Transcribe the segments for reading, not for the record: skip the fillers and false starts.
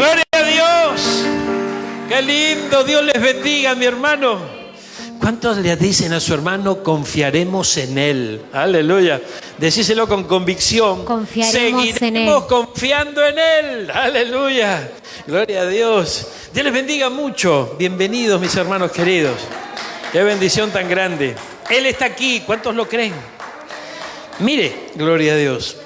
Gloria a Dios. Qué lindo. Dios les bendiga, mi hermano. ¿Cuántos le dicen a su hermano, confiaremos en Él? Aleluya. Decíselo con convicción. Confiaremos en Él. Seguiremos confiando en Él. Aleluya. Gloria a Dios. Dios les bendiga mucho. Bienvenidos, mis hermanos queridos. Qué bendición tan grande. Él está aquí. ¿Cuántos lo creen? Mire, gloria a Dios.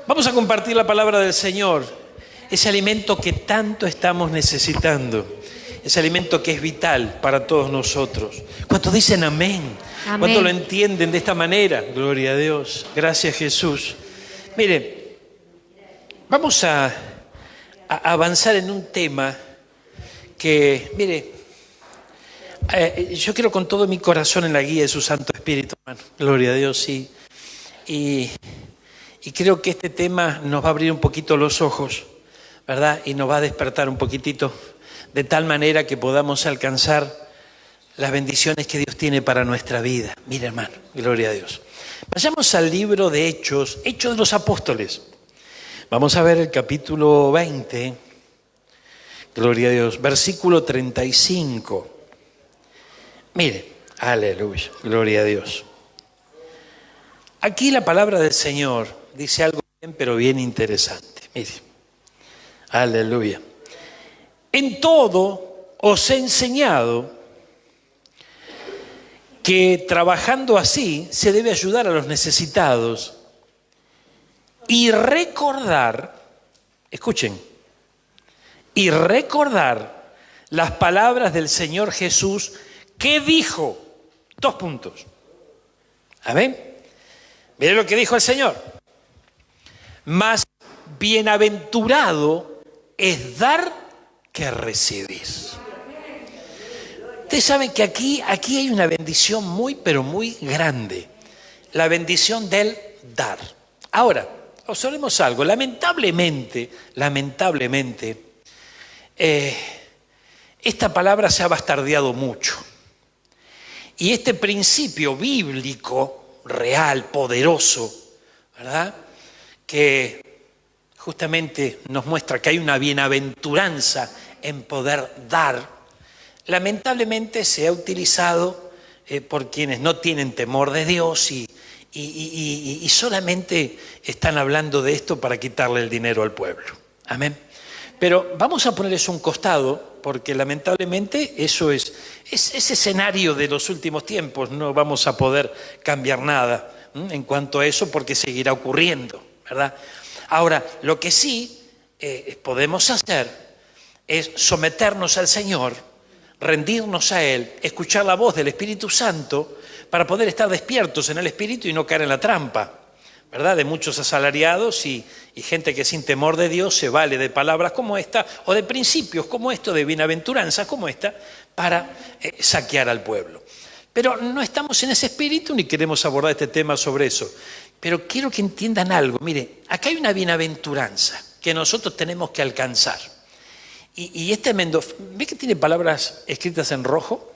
Vamos a compartir la palabra del Señor. Ese alimento que tanto estamos necesitando. Ese alimento que es vital para todos nosotros. ¿Cuántos dicen amén? Amén. ¿Cuántos lo entienden de esta manera? Gloria a Dios. Gracias, Jesús. Mire, vamos a avanzar en un tema que, mire, yo quiero con todo mi corazón en la guía de su Santo Espíritu, hermano. Gloria a Dios, sí. Y creo que este tema nos va a abrir un poquito los ojos, ¿verdad? Y nos va a despertar un poquitito, de tal manera que podamos alcanzar las bendiciones que Dios tiene para nuestra vida. Mira, hermano, gloria a Dios. Vayamos al libro de Hechos, Hechos de los Apóstoles. Vamos a ver el capítulo 20, gloria a Dios, versículo 35. Mire, aleluya, gloria a Dios. Aquí la palabra del Señor dice algo bien, pero bien interesante. Mire, aleluya. En todo os he enseñado que trabajando así se debe ayudar a los necesitados y recordar, escuchen, y recordar las palabras del Señor Jesús que dijo, 2 puntos. Amén. Miren lo que dijo el Señor. Más bienaventurado es dar que recibir. Ustedes saben que aquí hay una bendición muy, pero muy grande. La bendición del dar. Ahora, observemos algo. Lamentablemente, esta palabra se ha bastardeado mucho. Y este principio bíblico, real, poderoso, ¿verdad?, que justamente nos muestra que hay una bienaventuranza en poder dar, lamentablemente se ha utilizado por quienes no tienen temor de Dios y solamente están hablando de esto para quitarle el dinero al pueblo. Amén. Pero vamos a poner eso a un costado, porque lamentablemente eso es escenario de los últimos tiempos. No vamos a poder cambiar nada en cuanto a eso, porque seguirá ocurriendo, ¿verdad? Ahora, lo que sí podemos hacer es someternos al Señor, rendirnos a Él, escuchar la voz del Espíritu Santo para poder estar despiertos en el Espíritu y no caer en la trampa, ¿verdad?, de muchos asalariados y gente que sin temor de Dios se vale de palabras como esta o de principios como esto, de bienaventuranzas como esta, para saquear al pueblo. Pero no estamos en ese espíritu ni queremos abordar este tema sobre eso. Pero quiero que entiendan algo. Mire, acá hay una bienaventuranza que nosotros tenemos que alcanzar. Y es tremendo. ¿Ve que tiene palabras escritas en rojo?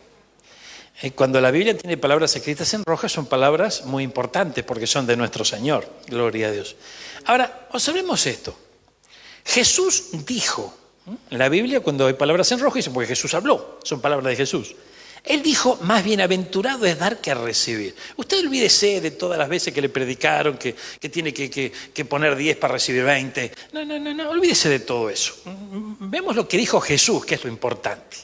Cuando la Biblia tiene palabras escritas en rojo, son palabras muy importantes porque son de nuestro Señor. Gloria a Dios. Ahora, observemos esto. Jesús dijo, en la Biblia cuando hay palabras en rojo, dicen porque Jesús habló, son palabras de Jesús. Él dijo, más bienaventurado es dar que recibir. Usted olvídese de todas las veces que le predicaron que tiene que poner 10 para recibir 20. No, olvídese de todo eso. Vemos lo que dijo Jesús, que es lo importante.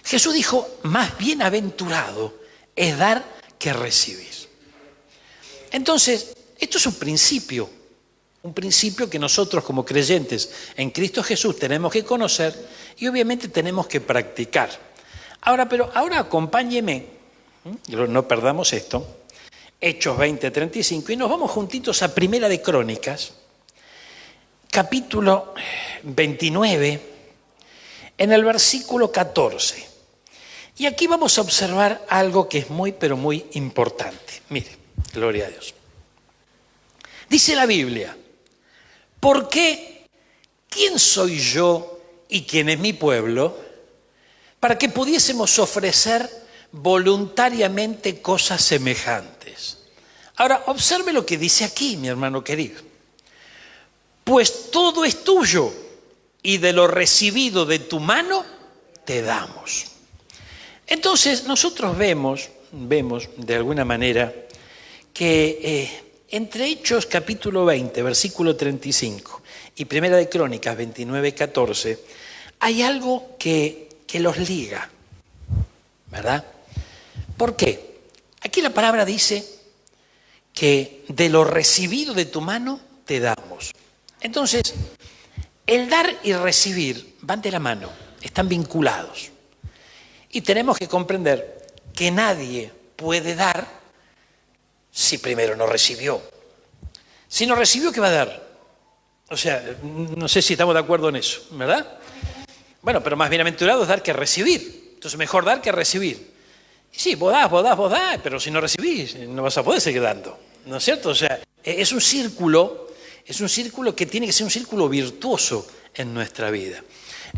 Jesús dijo, más bienaventurado es dar que recibir. Entonces, esto es un principio que nosotros como creyentes en Cristo Jesús tenemos que conocer y obviamente tenemos que practicar. Ahora acompáñeme, no perdamos esto, Hechos 20:35, y nos vamos juntitos a Primera de Crónicas, capítulo 29, en el versículo 14. Y aquí vamos a observar algo que es muy, pero muy importante. Mire, gloria a Dios. Dice la Biblia, ¿por qué? ¿Quién soy yo y quién es mi pueblo? Para que pudiésemos ofrecer voluntariamente cosas semejantes. Ahora, observe lo que dice aquí, mi hermano querido. Pues todo es tuyo y de lo recibido de tu mano te damos. Entonces nosotros vemos de alguna manera que entre Hechos capítulo 20, versículo 35 y Primera de Crónicas 29, 14, hay algo que los liga, ¿verdad? ¿Por qué? Aquí la palabra dice que de lo recibido de tu mano te damos. Entonces, el dar y recibir van de la mano, están vinculados. Y tenemos que comprender que nadie puede dar si primero no recibió. Si no recibió, ¿qué va a dar? O sea, no sé si estamos de acuerdo en eso, ¿verdad? Bueno, pero más bienaventurado es dar que recibir. Entonces, mejor dar que recibir. Y sí, vos das, pero si no recibís, no vas a poder seguir dando, ¿no es cierto? O sea, es un círculo que tiene que ser un círculo virtuoso en nuestra vida.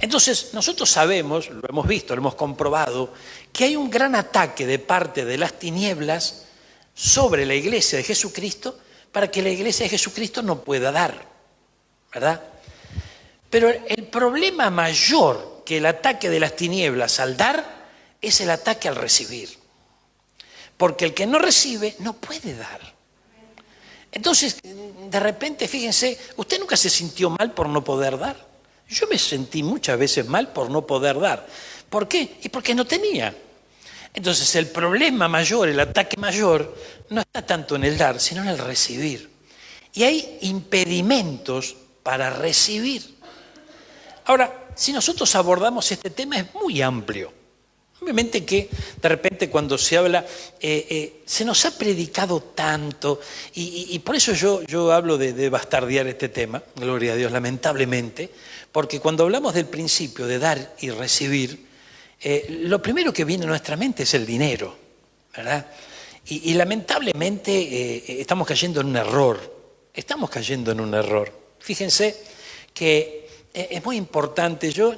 Entonces, nosotros sabemos, lo hemos visto, lo hemos comprobado, que hay un gran ataque de parte de las tinieblas sobre la iglesia de Jesucristo para que la iglesia de Jesucristo no pueda dar, ¿verdad? Pero el problema mayor que el ataque de las tinieblas al dar es el ataque al recibir. Porque el que no recibe no puede dar. Entonces, de repente, fíjense, ¿usted nunca se sintió mal por no poder dar? Yo me sentí muchas veces mal por no poder dar. ¿Por qué? Y porque no tenía. Entonces, el problema mayor, el ataque mayor, no está tanto en el dar, sino en el recibir. Y hay impedimentos para recibir. Ahora, si nosotros abordamos este tema es muy amplio. Obviamente que de repente cuando se habla, se nos ha predicado tanto y por eso yo hablo de bastardear este tema, gloria a Dios, lamentablemente, porque cuando hablamos del principio de dar y recibir, lo primero que viene a nuestra mente es el dinero, ¿verdad? Y lamentablemente estamos cayendo en un error, Fíjense que es muy importante, yo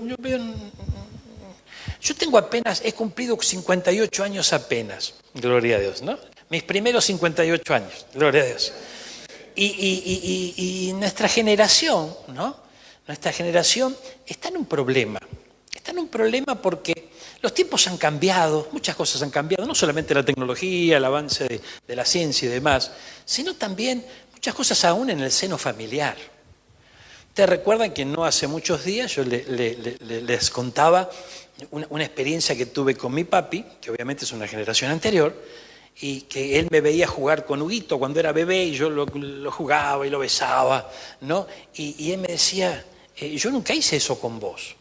tengo apenas, he cumplido 58 años apenas, gloria a Dios, ¿no? Mis primeros 58 años, gloria a Dios. Y nuestra generación, ¿no? Nuestra generación está en un problema. Está en un problema porque los tiempos han cambiado, muchas cosas han cambiado, no solamente la tecnología, el avance de la ciencia y demás, sino también muchas cosas aún en el seno familiar. Ustedes recuerdan que no hace muchos días yo les contaba una experiencia que tuve con mi papi, que obviamente es una generación anterior, y que él me veía jugar con Huguito cuando era bebé y yo lo jugaba y lo besaba, ¿no? Y él me decía, yo nunca hice eso con vos.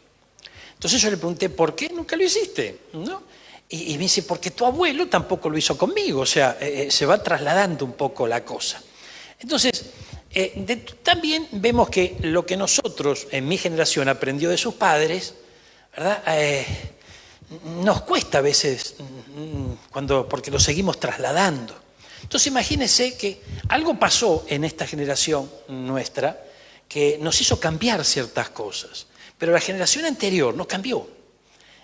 Entonces yo le pregunté, ¿por qué nunca lo hiciste? ¿No? Y me dice, porque tu abuelo tampoco lo hizo conmigo, o sea, se va trasladando un poco la cosa. Entonces, también vemos que lo que nosotros, en mi generación, aprendió de sus padres, ¿verdad? Nos cuesta a veces porque lo seguimos trasladando. Entonces imagínense que algo pasó en esta generación nuestra que nos hizo cambiar ciertas cosas, pero la generación anterior no cambió.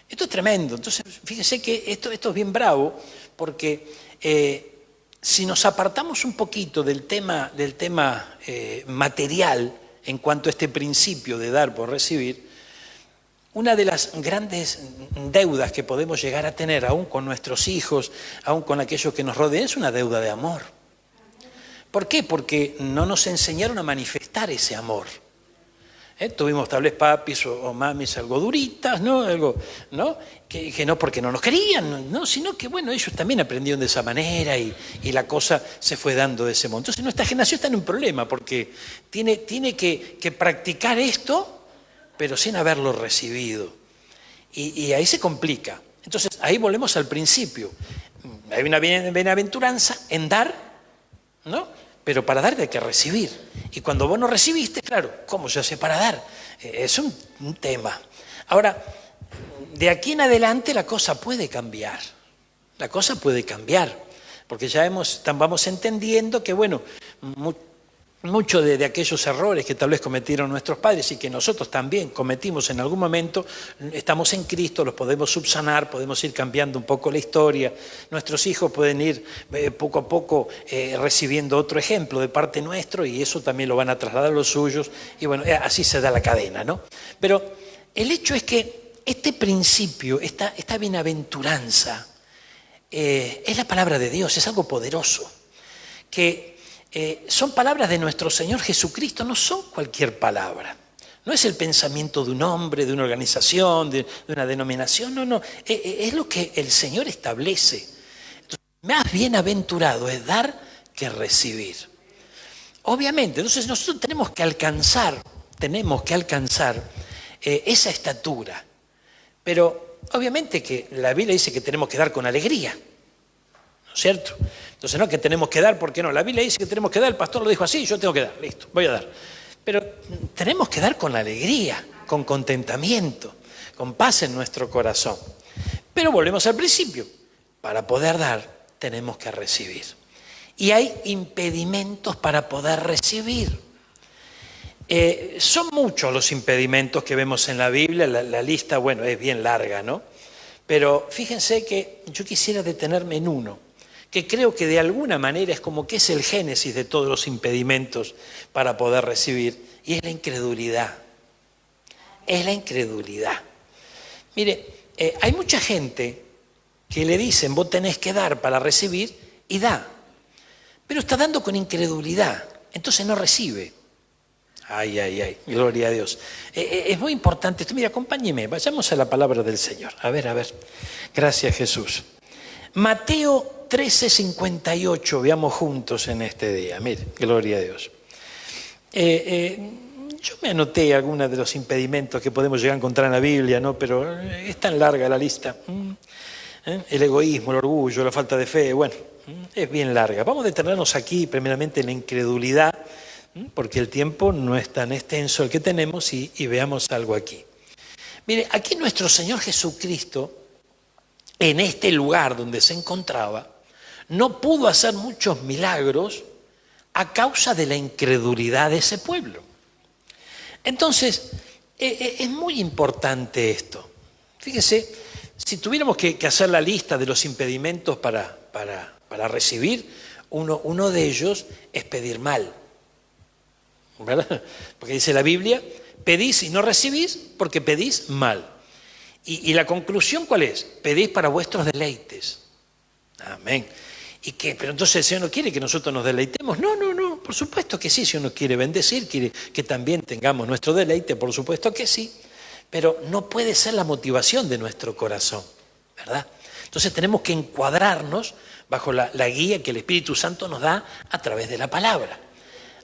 Esto es tremendo. Entonces fíjense que esto es bien bravo porque si nos apartamos un poquito del tema material en cuanto a este principio de dar por recibir, una de las grandes deudas que podemos llegar a tener, aún con nuestros hijos, aún con aquellos que nos rodean, es una deuda de amor. ¿Por qué? Porque no nos enseñaron a manifestar ese amor. Tuvimos tal vez papis o mamis algo duritas, ¿no? Algo, ¿no? Que no porque no nos querían, ¿no? Sino que, bueno, ellos también aprendieron de esa manera y la cosa se fue dando de ese modo. Entonces nuestra generación está en un problema porque tiene que practicar esto, pero sin haberlo recibido. Y ahí se complica. Entonces, ahí volvemos al principio. Hay una bienaventuranza en dar, ¿no? Pero para dar hay que recibir. Y cuando vos no recibiste, claro, ¿cómo se hace para dar? Es un tema. Ahora, de aquí en adelante la cosa puede cambiar. La cosa puede cambiar. Porque ya vamos entendiendo que, bueno, muchos de aquellos errores que tal vez cometieron nuestros padres y que nosotros también cometimos en algún momento, estamos en Cristo, los podemos subsanar, podemos ir cambiando un poco la historia. Nuestros hijos pueden ir poco a poco recibiendo otro ejemplo de parte nuestro y eso también lo van a trasladar a los suyos y bueno, así se da la cadena, ¿no? Pero el hecho es que este principio, esta bienaventuranza, es la palabra de Dios, es algo poderoso, que son palabras de nuestro Señor Jesucristo, no son cualquier palabra. No es el pensamiento de un hombre, de una organización, de una denominación, no. Es lo que el Señor establece. Entonces, más bienaventurado es dar que recibir. Obviamente, entonces nosotros tenemos que alcanzar esa estatura. Pero obviamente que la Biblia dice que tenemos que dar con alegría, ¿no es cierto? Entonces no que tenemos que dar, ¿por qué no? La Biblia dice que tenemos que dar, el pastor lo dijo así, yo tengo que dar, listo, voy a dar. Pero tenemos que dar con alegría, con contentamiento, con paz en nuestro corazón. Pero volvemos al principio, para poder dar tenemos que recibir. Y hay impedimentos para poder recibir. Son muchos los impedimentos que vemos en la Biblia, la lista, bueno, es bien larga, ¿no? Pero fíjense que yo quisiera detenerme en uno, que creo que de alguna manera es como que es el génesis de todos los impedimentos para poder recibir, y es la incredulidad. Es la incredulidad. Mire, hay mucha gente que le dicen, vos tenés que dar para recibir, y da, pero está dando con incredulidad, entonces no recibe. Ay, gloria a Dios. Es muy importante esto. Mira, acompáñeme, vayamos a la palabra del Señor. A ver. Gracias, Jesús. Mateo 13:58, veamos juntos en este día. Mire, gloria a Dios. Yo me anoté algunos de los impedimentos que podemos llegar a encontrar en la Biblia, ¿no? Pero es tan larga la lista. El egoísmo, el orgullo, la falta de fe, bueno, es bien larga. Vamos a detenernos aquí primeramente en la incredulidad, porque el tiempo no es tan extenso el que tenemos y veamos algo aquí. Mire, aquí nuestro Señor Jesucristo, en este lugar donde se encontraba, no pudo hacer muchos milagros a causa de la incredulidad de ese pueblo. Entonces, es muy importante esto. Fíjese, si tuviéramos que hacer la lista de los impedimentos para recibir, uno de ellos es pedir mal. ¿Verdad? Porque dice la Biblia, pedís y no recibís porque pedís mal. Y la conclusión, ¿cuál es? Pedís para vuestros deleites. Amén. Pero entonces el Señor no quiere que nosotros nos deleitemos. No, por supuesto que sí. Si uno quiere bendecir, quiere que también tengamos nuestro deleite, por supuesto que sí. Pero no puede ser la motivación de nuestro corazón, ¿verdad? Entonces tenemos que encuadrarnos bajo la guía que el Espíritu Santo nos da a través de la palabra.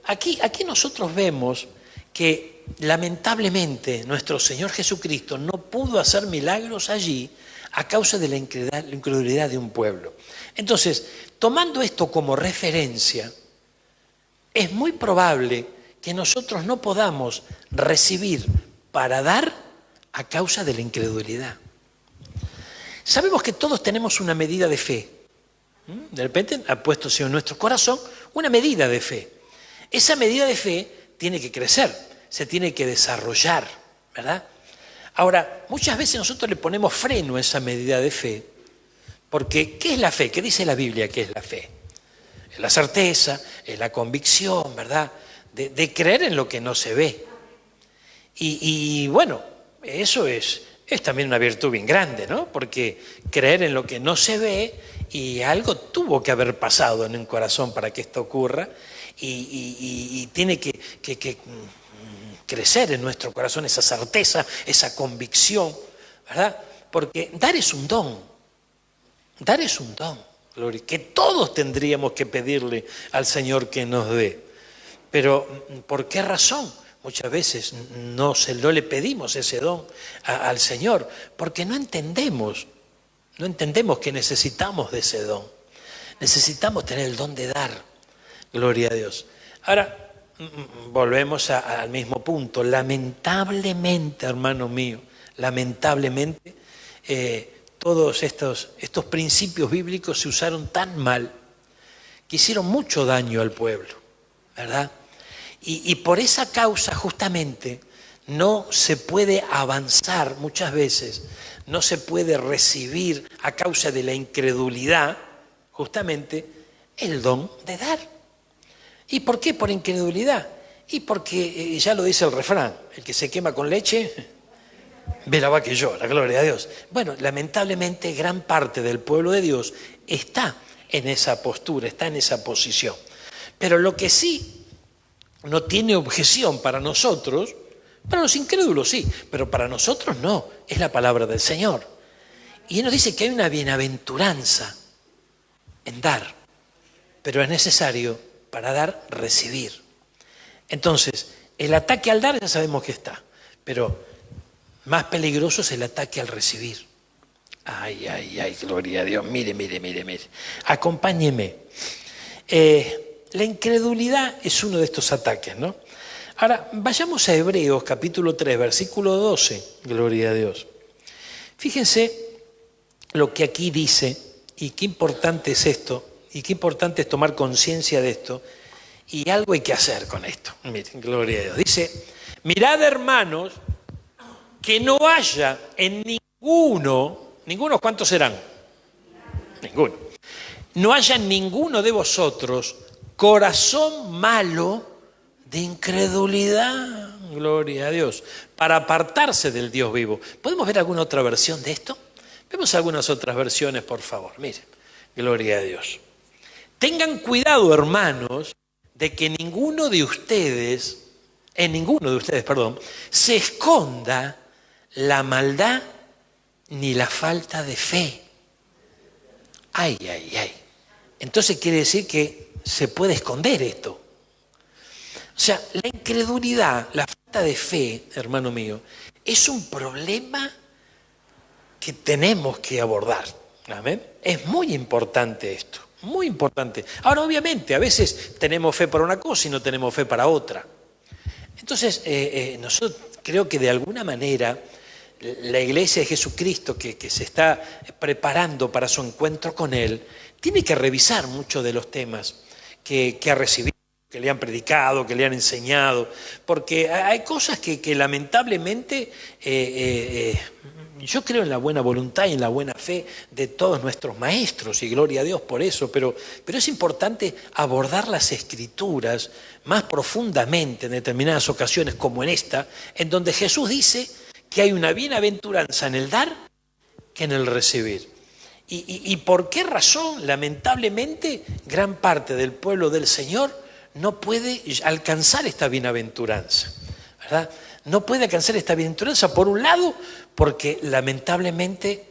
Aquí nosotros vemos que lamentablemente nuestro Señor Jesucristo no pudo hacer milagros allí a causa de la incredulidad de un pueblo. Entonces, tomando esto como referencia, es muy probable que nosotros no podamos recibir para dar a causa de la incredulidad. Sabemos que todos tenemos una medida de fe. De repente ha puesto en nuestro corazón una medida de fe. Esa medida de fe tiene que crecer, se tiene que desarrollar, ¿verdad? Ahora, muchas veces nosotros le ponemos freno a esa medida de fe, porque ¿qué es la fe? ¿Qué dice la Biblia que es la fe? Es la certeza, es la convicción, ¿verdad? De creer en lo que no se ve. Y bueno, eso es también una virtud bien grande, ¿no? Porque creer en lo que no se ve, y algo tuvo que haber pasado en un corazón para que esto ocurra, y tiene que crecer en nuestro corazón esa certeza, esa convicción, ¿verdad? Porque dar es un don, gloria, que todos tendríamos que pedirle al Señor que nos dé. Pero ¿por qué razón? Muchas veces no le pedimos ese don al Señor, porque no entendemos que necesitamos de ese don. Necesitamos tener el don de dar. Gloria a Dios. Ahora, volvemos al mismo punto. Lamentablemente, hermano mío, lamentablemente, todos estos principios bíblicos se usaron tan mal que hicieron mucho daño al pueblo, ¿verdad? Y por esa causa justamente no se puede avanzar muchas veces, no se puede recibir a causa de la incredulidad justamente el don de dar. ¿Y por qué por incredulidad? Y porque ya lo dice el refrán, el que se quema con leche, ve la vaca que llora, gloria a Dios. Bueno, lamentablemente gran parte del pueblo de Dios está en esa postura, está en esa posición. Pero lo que sí no tiene objeción para nosotros, para los incrédulos sí, pero para nosotros no, es la palabra del Señor. Y Él nos dice que hay una bienaventuranza en dar, pero es necesario para dar, recibir. Entonces, el ataque al dar ya sabemos que está, pero más peligroso es el ataque al recibir. Ay, ay, ay, gloria a Dios, mire. Acompáñeme. La incredulidad es uno de estos ataques, ¿no? Ahora, vayamos a Hebreos capítulo 3, versículo 12, gloria a Dios. Fíjense lo que aquí dice, y qué importante es esto, y qué importante es tomar conciencia de esto, y algo hay que hacer con esto. Miren, gloria a Dios. Dice, mirad hermanos, que no haya en ninguno, ¿cuántos serán? Ninguno. No haya en ninguno de vosotros corazón malo de incredulidad, gloria a Dios, para apartarse del Dios vivo. ¿Podemos ver alguna otra versión de esto? Vemos algunas otras versiones, por favor. Miren, gloria a Dios. Tengan cuidado, hermanos, de que en ninguno de ustedes, se esconda la maldad ni la falta de fe. Ay, ay, ay. Entonces quiere decir que se puede esconder esto. O sea, la incredulidad, la falta de fe, hermano mío, es un problema que tenemos que abordar. ¿Amén? Es muy importante esto, muy importante. Ahora, obviamente, a veces tenemos fe para una cosa y no tenemos fe para otra. Entonces, nosotros creo que de alguna manera la Iglesia de Jesucristo que se está preparando para su encuentro con Él, tiene que revisar muchos de los temas que ha recibido, que le han predicado, que le han enseñado, porque hay cosas que lamentablemente yo creo en la buena voluntad y en la buena fe de todos nuestros maestros, y gloria a Dios por eso, pero es importante abordar las Escrituras más profundamente en determinadas ocasiones, como en esta, en donde Jesús dice que hay una bienaventuranza en el dar que en el recibir. ¿Y por qué razón? Lamentablemente, gran parte del pueblo del Señor no puede alcanzar esta bienaventuranza, ¿verdad? No puede alcanzar esta bienaventuranza, por un lado, porque lamentablemente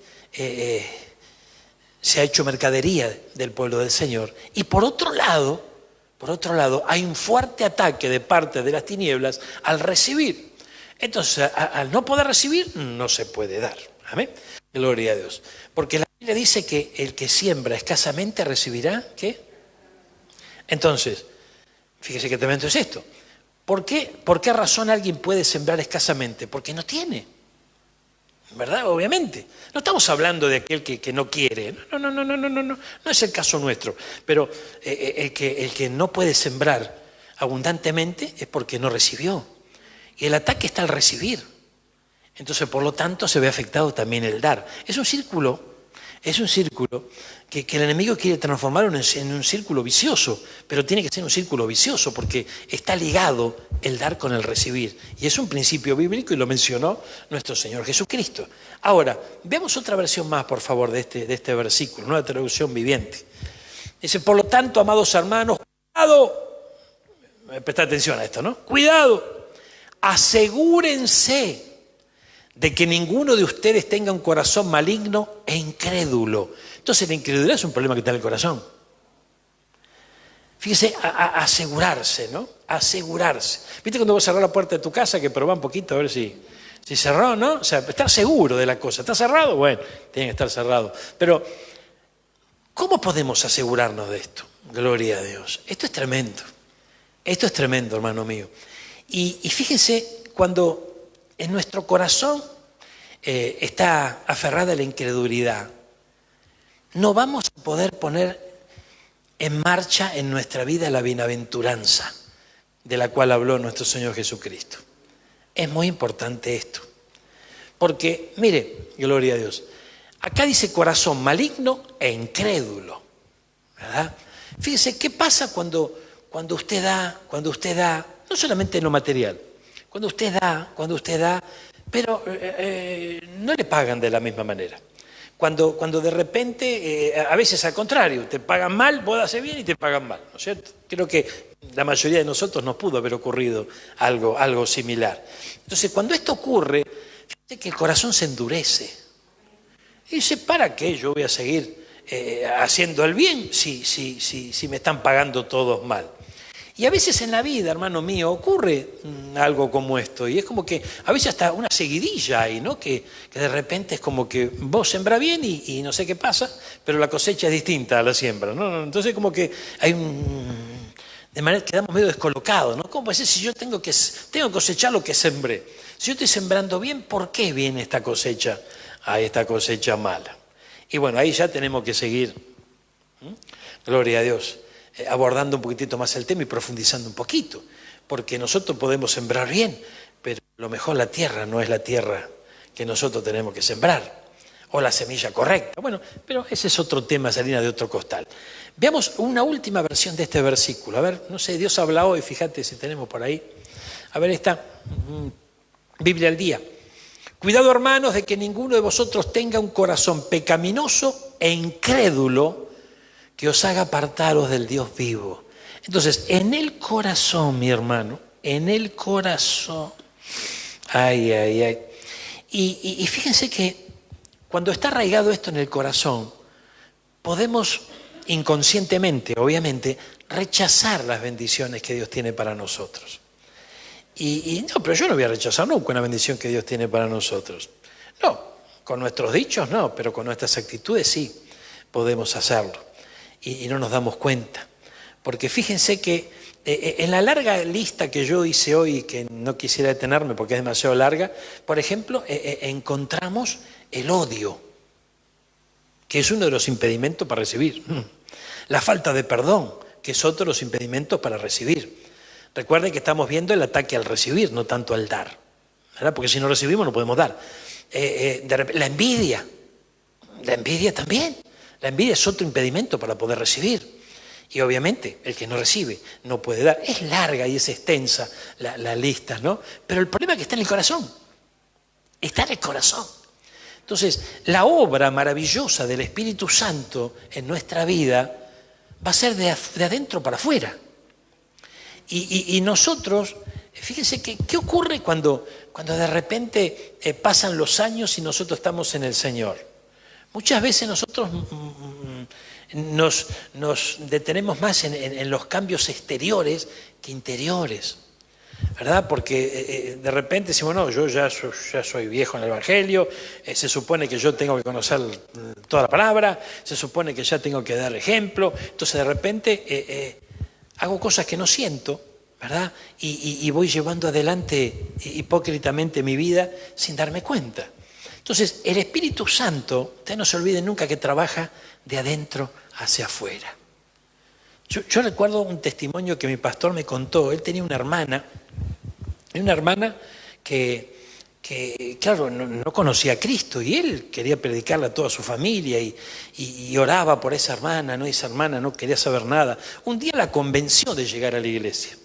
se ha hecho mercadería del pueblo del Señor, y por otro lado, hay un fuerte ataque de parte de las tinieblas al recibir. Entonces, al no poder recibir, no se puede dar. Amén. Gloria a Dios. Porque la Biblia dice que el que siembra escasamente recibirá, ¿qué? Entonces, fíjese que tremendo es esto. ¿Por qué razón alguien puede sembrar escasamente? Porque no tiene. ¿Verdad? Obviamente. No estamos hablando de aquel que no quiere. No. No es el caso nuestro. Pero el que no puede sembrar abundantemente es porque no recibió. Y el ataque está al recibir. Entonces, por lo tanto, se ve afectado también el dar. Es un círculo que el enemigo quiere transformar en un círculo vicioso, pero tiene que ser un círculo vicioso porque está ligado el dar con el recibir. Y es un principio bíblico y lo mencionó nuestro Señor Jesucristo. Ahora, veamos otra versión más, por favor, de este versículo, una traducción viviente. Dice, por lo tanto, amados hermanos, cuidado, presta atención a esto, ¿no? Cuidado. Asegúrense de que ninguno de ustedes tenga un corazón maligno e incrédulo. Entonces la incredulidad es un problema que está en el corazón. Fíjese, asegurarse, ¿no? Asegurarse. ¿Viste cuando vos cerrás la puerta de tu casa que probás un poquito a ver si cerró, ¿no? O sea, estar seguro de la cosa. ¿Está cerrado? Bueno, tiene que estar cerrado. Pero, ¿cómo podemos asegurarnos de esto? Gloria a Dios. Esto es tremendo. Esto es tremendo, hermano mío. Y fíjense, cuando en nuestro corazón está aferrada la incredulidad, no vamos a poder poner en marcha en nuestra vida la bienaventuranza. de la cual habló nuestro Señor Jesucristo. Es muy importante esto. Porque, mire, gloria a Dios, acá dice corazón maligno e incrédulo, ¿verdad? Fíjese, ¿qué pasa cuando usted da, no solamente en lo material, cuando usted da, pero no le pagan de la misma manera? Cuando de repente, a veces al contrario, te pagan mal, vos haces bien y te pagan mal, ¿no es cierto? Creo que la mayoría de nosotros nos pudo haber ocurrido algo similar. Entonces, cuando esto ocurre, fíjate que el corazón se endurece. Y dice, ¿para qué yo voy a seguir haciendo el bien si me están pagando todos mal? Y a veces en la vida, hermano mío, ocurre algo como esto. Y es como que a veces hasta una seguidilla hay, ¿no? Que de repente es como que vos sembrás bien y no sé qué pasa, pero la cosecha es distinta a la siembra, ¿no? Entonces como que hay de manera que quedamos medio descolocados, ¿no? ¿Cómo puede ser si yo tengo que cosechar lo que sembré? Si yo estoy sembrando bien, ¿por qué viene esta cosecha mala? Y bueno, ahí ya tenemos que seguir, gloria a Dios, abordando un poquitito más el tema y profundizando un poquito, porque nosotros podemos sembrar bien, pero a lo mejor la tierra no es la tierra que nosotros tenemos que sembrar, o la semilla correcta. Bueno, pero ese es otro tema, es harina de otro costal. Veamos una última versión de este versículo. A ver, no sé, Dios habla hoy, fíjate si tenemos por ahí. A ver, esta Biblia al día. Cuidado, hermanos, de que ninguno de vosotros tenga un corazón pecaminoso e incrédulo que os haga apartaros del Dios vivo. Entonces, en el corazón, mi hermano, en el corazón, ay. Y fíjense que cuando está arraigado esto en el corazón, podemos inconscientemente, obviamente, rechazar las bendiciones que Dios tiene para nosotros. Y no, pero yo no voy a rechazar nunca una bendición que Dios tiene para nosotros. No, con nuestros dichos no, pero con nuestras actitudes sí podemos hacerlo. Y no nos damos cuenta. Porque fíjense que en la larga lista que yo hice hoy, que no quisiera detenerme porque es demasiado larga, por ejemplo, encontramos el odio, que es uno de los impedimentos para recibir. La falta de perdón, que es otro de los impedimentos para recibir. Recuerden que estamos viendo el ataque al recibir, no tanto al dar, ¿verdad? Porque si no recibimos no podemos dar. La envidia también. La envidia es otro impedimento para poder recibir. Y obviamente el que no recibe no puede dar. Es larga y es extensa la lista, ¿no? Pero el problema es que está en el corazón. Está en el corazón. Entonces, la obra maravillosa del Espíritu Santo en nuestra vida va a ser de adentro para afuera. Y nosotros, fíjense ¿qué ocurre cuando de repente pasan los años y nosotros estamos en el Señor? Muchas veces nosotros nos detenemos más en los cambios exteriores que interiores, ¿verdad? Porque de repente decimos, no, yo ya soy viejo en el Evangelio, se supone que yo tengo que conocer toda la palabra, se supone que ya tengo que dar ejemplo, entonces de repente hago cosas que no siento, ¿verdad? Y voy llevando adelante hipócritamente mi vida sin darme cuenta. Entonces, el Espíritu Santo, ustedes no se olviden nunca que trabaja de adentro hacia afuera. Yo recuerdo un testimonio que mi pastor me contó. Él tenía una hermana que claro, no conocía a Cristo y él quería predicarle a toda su familia y oraba por esa hermana, ¿no? Y esa hermana no quería saber nada. Un día la convenció de llegar a la iglesia.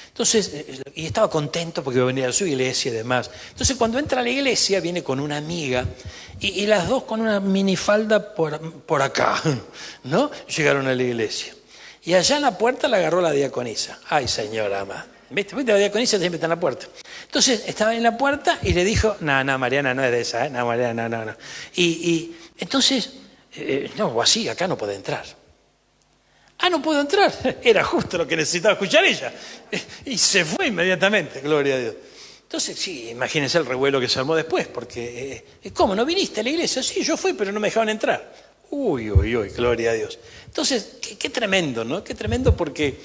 Entonces, y estaba contento porque iba a venir a su iglesia y demás. Entonces, cuando entra a la iglesia, viene con una amiga y las dos con una minifalda por acá, ¿no? Llegaron a la iglesia. Y allá en la puerta la agarró la diaconisa. Ay, señora amada. ¿Viste? La diaconisa siempre está en la puerta. Entonces, estaba en la puerta y le dijo, no, Mariana no es de esa, ¿eh? No, Mariana, no. Y entonces, no, así, acá no puede entrar. Ah, no puedo entrar. Era justo lo que necesitaba escuchar ella. Y se fue inmediatamente, gloria a Dios. Entonces, sí, imagínense el revuelo que se armó después, porque, ¿cómo? ¿No viniste a la iglesia? Sí, yo fui, pero no me dejaban entrar. Uy, gloria a Dios. Entonces, qué tremendo, ¿no? Qué tremendo porque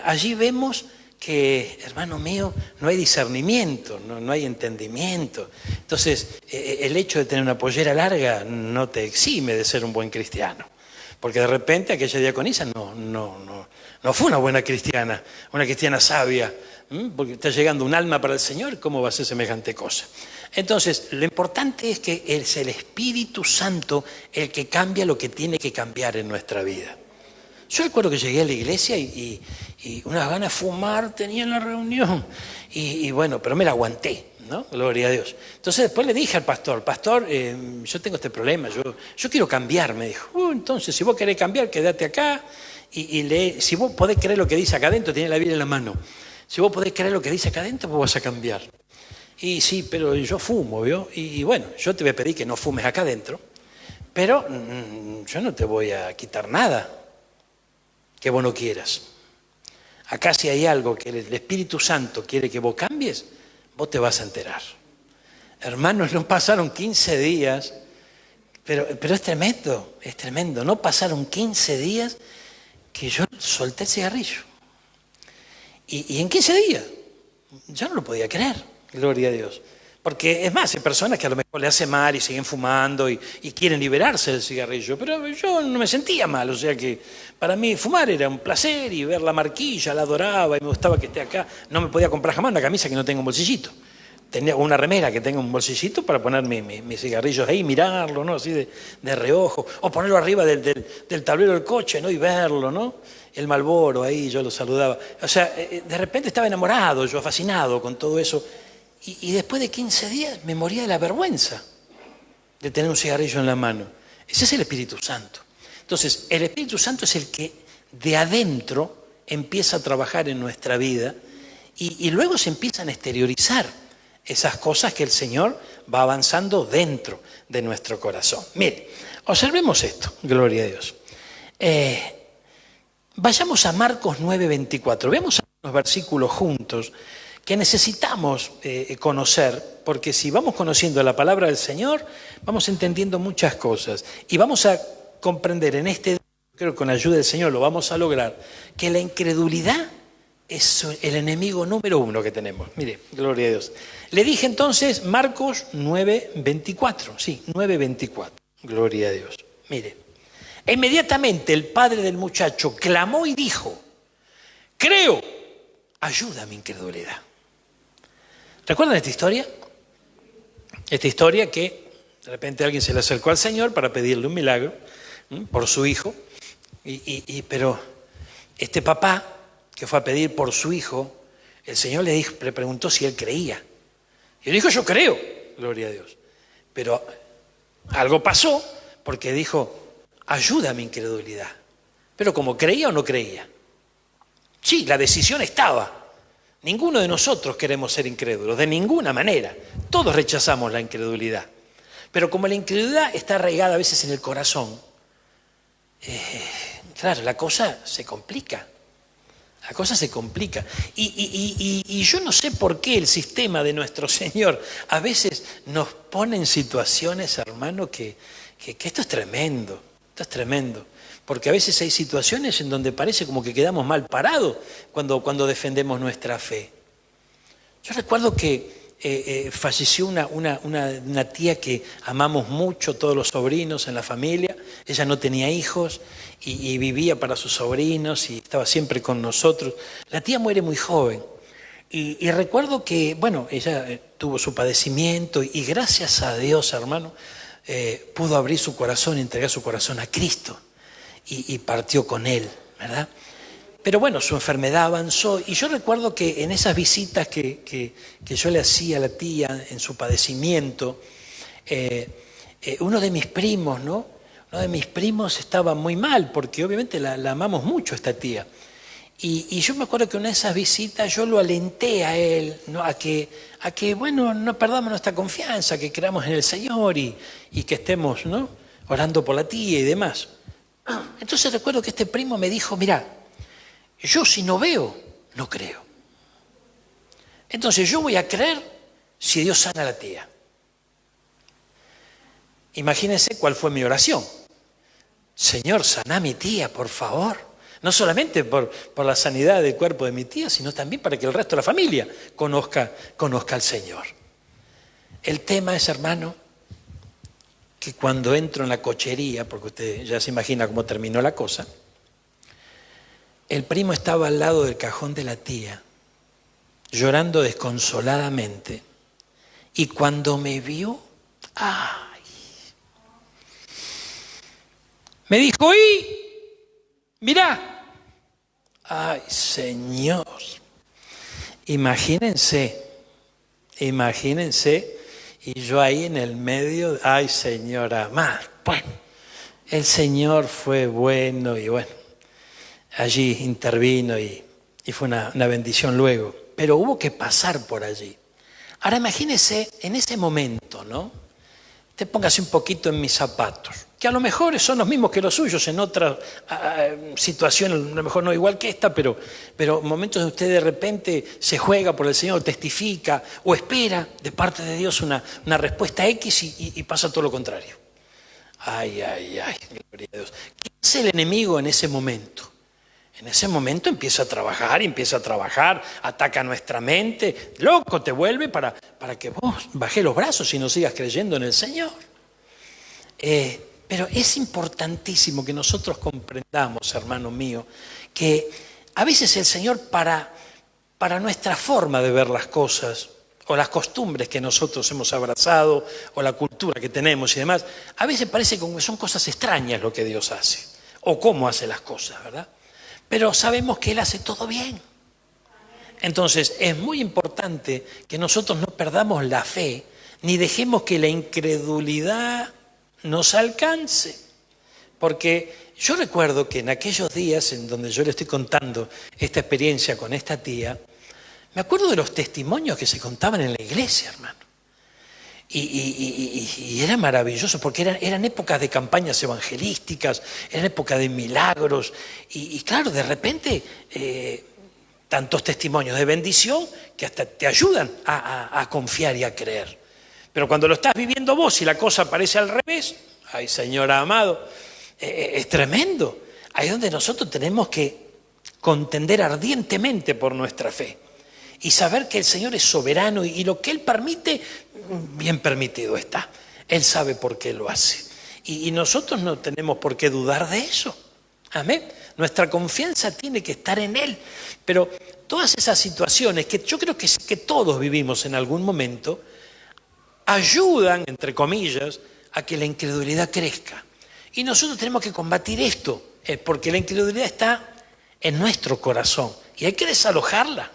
allí vemos que, hermano mío, no hay discernimiento, no hay entendimiento. Entonces, el hecho de tener una pollera larga no te exime de ser un buen cristiano. Porque de repente aquella diaconisa no No fue una buena cristiana, una cristiana sabia, porque está llegando un alma para el Señor, ¿cómo va a ser semejante cosa? Entonces, lo importante es que es el Espíritu Santo el que cambia lo que tiene que cambiar en nuestra vida. Yo recuerdo que llegué a la iglesia y unas ganas de fumar tenía en la reunión. Y bueno, pero me la aguanté, ¿no? Gloria a Dios. Entonces después le dije al pastor, yo tengo este problema, yo quiero cambiar, me dijo. Entonces, si vos querés cambiar, quédate acá y lee. Si vos podés creer lo que dice acá adentro, tiene la Biblia en la mano. Si vos podés creer lo que dice acá adentro, vos vas a cambiar. Y sí, pero yo fumo, ¿vio? Y bueno, yo te voy a pedir que no fumes acá adentro, pero yo no te voy a quitar nada que vos no quieras. Acá si hay algo que el Espíritu Santo quiere que vos cambies, vos te vas a enterar. Hermanos, no pasaron 15 días, pero es tremendo. No pasaron 15 días que yo solté el cigarrillo. Y en 15 días, yo no lo podía creer, gloria a Dios. Porque es más, hay personas que a lo mejor le hace mal y siguen fumando y quieren liberarse del cigarrillo, pero yo no me sentía mal, o sea que para mí fumar era un placer y ver la marquilla, la adoraba y me gustaba que esté acá. No me podía comprar jamás una camisa que no tenga un bolsillito. Tenía una remera que tenga un bolsillito para poner mis cigarrillos ahí, mirarlo, ¿no? Así de reojo, o ponerlo arriba del tablero del coche, ¿no? Y verlo, ¿no? El Marlboro ahí, yo lo saludaba. O sea, de repente estaba enamorado, yo fascinado con todo eso. Y después de 15 días me moría de la vergüenza de tener un cigarrillo en la mano. Ese es el Espíritu Santo. Entonces, el Espíritu Santo es el que de adentro empieza a trabajar en nuestra vida y luego se empiezan a exteriorizar esas cosas que el Señor va avanzando dentro de nuestro corazón. Mire, observemos esto, gloria a Dios. Vayamos a Marcos 9:24. Veamos los versículos juntos que necesitamos conocer, porque si vamos conociendo la palabra del Señor, vamos entendiendo muchas cosas y vamos a comprender en este, creo que con la ayuda del Señor lo vamos a lograr, que la incredulidad es el enemigo número uno que tenemos. Mire, gloria a Dios. Le dije entonces Marcos 9:24, sí, 9:24, gloria a Dios. Mire, inmediatamente el padre del muchacho clamó y dijo, creo, ayuda a mi incredulidad. ¿Recuerdan esta historia? Esta historia que de repente alguien se le acercó al Señor para pedirle un milagro por su hijo, pero este papá que fue a pedir por su hijo, el Señor le preguntó si él creía. Y él dijo, yo creo, gloria a Dios. Pero algo pasó porque dijo, ayuda a mi incredulidad. Pero como creía o no creía. Sí, la decisión estaba. Ninguno de nosotros queremos ser incrédulos, de ninguna manera. Todos rechazamos la incredulidad. Pero como la incredulidad está arraigada a veces en el corazón, claro, la cosa se complica. La cosa se complica. Y yo no sé por qué el sistema de nuestro Señor a veces nos pone en situaciones, hermano, que esto es tremendo. Esto es tremendo. Porque a veces hay situaciones en donde parece como que quedamos mal parados cuando defendemos nuestra fe. Yo recuerdo que falleció una tía que amamos mucho, todos los sobrinos en la familia. Ella no tenía hijos y vivía para sus sobrinos y estaba siempre con nosotros. La tía muere muy joven. Y recuerdo que, bueno, ella tuvo su padecimiento y gracias a Dios, hermano, pudo abrir su corazón y entregar su corazón a Cristo. Y partió con él, ¿verdad? Pero bueno, su enfermedad avanzó y yo recuerdo que en esas visitas que yo le hacía a la tía en su padecimiento, uno de mis primos, ¿no? Uno de mis primos estaba muy mal porque obviamente la amamos mucho a esta tía. Y yo me acuerdo que en una de esas visitas yo lo alenté a él, ¿no? a que bueno, no perdamos nuestra confianza, que creamos en el Señor y que estemos, ¿no? Orando por la tía y demás. Entonces recuerdo que este primo me dijo, mirá, yo si no veo, no creo. Entonces yo voy a creer si Dios sana a la tía. Imagínense cuál fue mi oración. Señor, sana a mi tía, por favor. No solamente por la sanidad del cuerpo de mi tía, sino también para que el resto de la familia conozca al Señor. El tema es, hermano, que cuando entro en la cochería, porque usted ya se imagina cómo terminó la cosa, El primo estaba al lado del cajón de la tía, llorando desconsoladamente. Y cuando me vio, ¡ay! Me dijo, ¡y! Mirá. ¡Ay, Señor! Imagínense, y yo ahí en el medio, ¡ay, Señora! Más, bueno, el Señor fue bueno y bueno, allí intervino y fue una bendición luego. Pero hubo que pasar por allí. Ahora imagínese en ese momento, ¿no? Te póngase un poquito en mis zapatos, que a lo mejor son los mismos que los suyos en otra situación, a lo mejor no igual que esta, pero momentos en usted de repente se juega por el Señor, testifica o espera de parte de Dios una respuesta X y pasa todo lo contrario. Ay, gloria a Dios. ¿Qué hace el enemigo en ese momento? En ese momento empieza a trabajar, ataca nuestra mente, loco te vuelve para que vos bajés los brazos y no sigas creyendo en el Señor. Pero es importantísimo que nosotros comprendamos, hermano mío, que a veces el Señor para nuestra forma de ver las cosas, o las costumbres que nosotros hemos abrazado, o la cultura que tenemos y demás, a veces parece como que son cosas extrañas lo que Dios hace, o cómo hace las cosas, ¿verdad? Pero sabemos que Él hace todo bien. Entonces es muy importante que nosotros no perdamos la fe, ni dejemos que la incredulidad nos alcance. Porque yo recuerdo que en aquellos días en donde yo le estoy contando esta experiencia con esta tía, me acuerdo de los testimonios que se contaban en la iglesia, hermano. Y era maravilloso porque eran épocas de campañas evangelísticas, eran épocas de milagros y claro, de repente tantos testimonios de bendición que hasta te ayudan a confiar y a creer. Pero cuando lo estás viviendo vos y la cosa parece al revés, ay, Señor amado, es tremendo. Ahí es donde nosotros tenemos que contender ardientemente por nuestra fe y saber que el Señor es soberano y lo que Él permite, bien permitido está. Él sabe por qué lo hace. Y nosotros no tenemos por qué dudar de eso. Amén. Nuestra confianza tiene que estar en Él. Pero todas esas situaciones que yo creo que todos vivimos en algún momento, ayudan, entre comillas, a que la incredulidad crezca. Y nosotros tenemos que combatir esto, porque la incredulidad está en nuestro corazón y hay que desalojarla.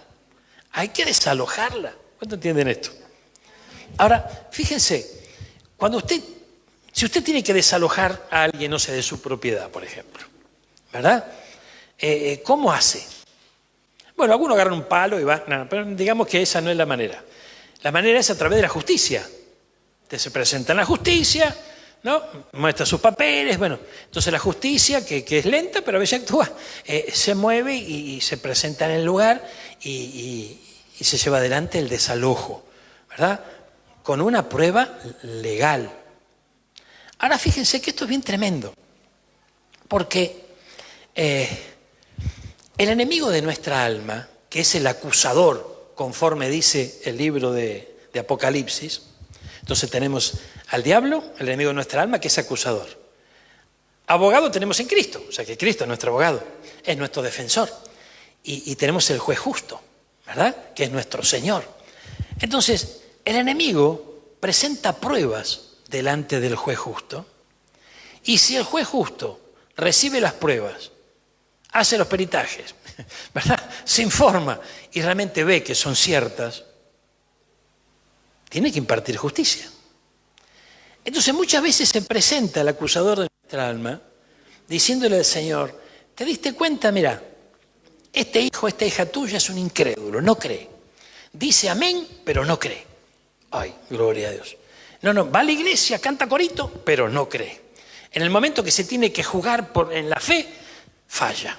¿Cuánto entienden esto? Ahora, fíjense, si usted tiene que desalojar a alguien, no sé, de su propiedad, por ejemplo, ¿verdad? ¿Cómo hace? Bueno, algunos agarran un palo y van, no, pero digamos que esa no es la manera. La manera es a través de la justicia. Usted se presenta en la justicia, ¿no? Muestra sus papeles, bueno, entonces la justicia, que es lenta, pero a veces actúa, se mueve y se presenta en el lugar y se lleva adelante el desalojo, ¿verdad? Con una prueba legal. Ahora fíjense que esto es bien tremendo, porque el enemigo de nuestra alma, que es el acusador, conforme dice el libro de Apocalipsis, entonces tenemos al diablo, el enemigo de nuestra alma, que es acusador. Abogado tenemos en Cristo, o sea que Cristo es nuestro abogado, es nuestro defensor. Y tenemos el juez justo, ¿verdad? Que es nuestro Señor. Entonces, el enemigo presenta pruebas delante del juez justo. Y si el juez justo recibe las pruebas, hace los peritajes, ¿verdad? Se informa y realmente ve que son ciertas, tiene que impartir justicia. Entonces muchas veces se presenta el acusador de nuestra alma diciéndole al Señor, ¿te diste cuenta? Mira, este hijo, esta hija tuya es un incrédulo, no cree. Dice amén, pero no cree. Ay, gloria a Dios. No, va a la iglesia, canta corito, pero no cree. En el momento que se tiene que jugar en la fe, falla.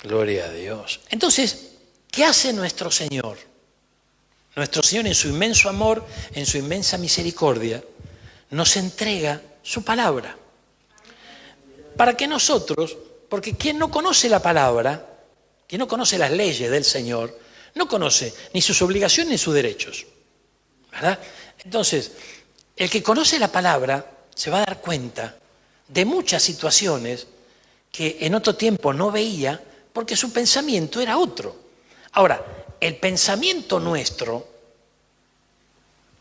Gloria a Dios. Entonces, ¿qué hace nuestro Señor? Nuestro Señor en su inmenso amor, en su inmensa misericordia, nos entrega su palabra. Para que nosotros, porque quien no conoce la palabra, quien no conoce las leyes del Señor, no conoce ni sus obligaciones ni sus derechos, ¿verdad? Entonces, el que conoce la palabra se va a dar cuenta de muchas situaciones que en otro tiempo no veía porque su pensamiento era otro. Ahora, el pensamiento nuestro,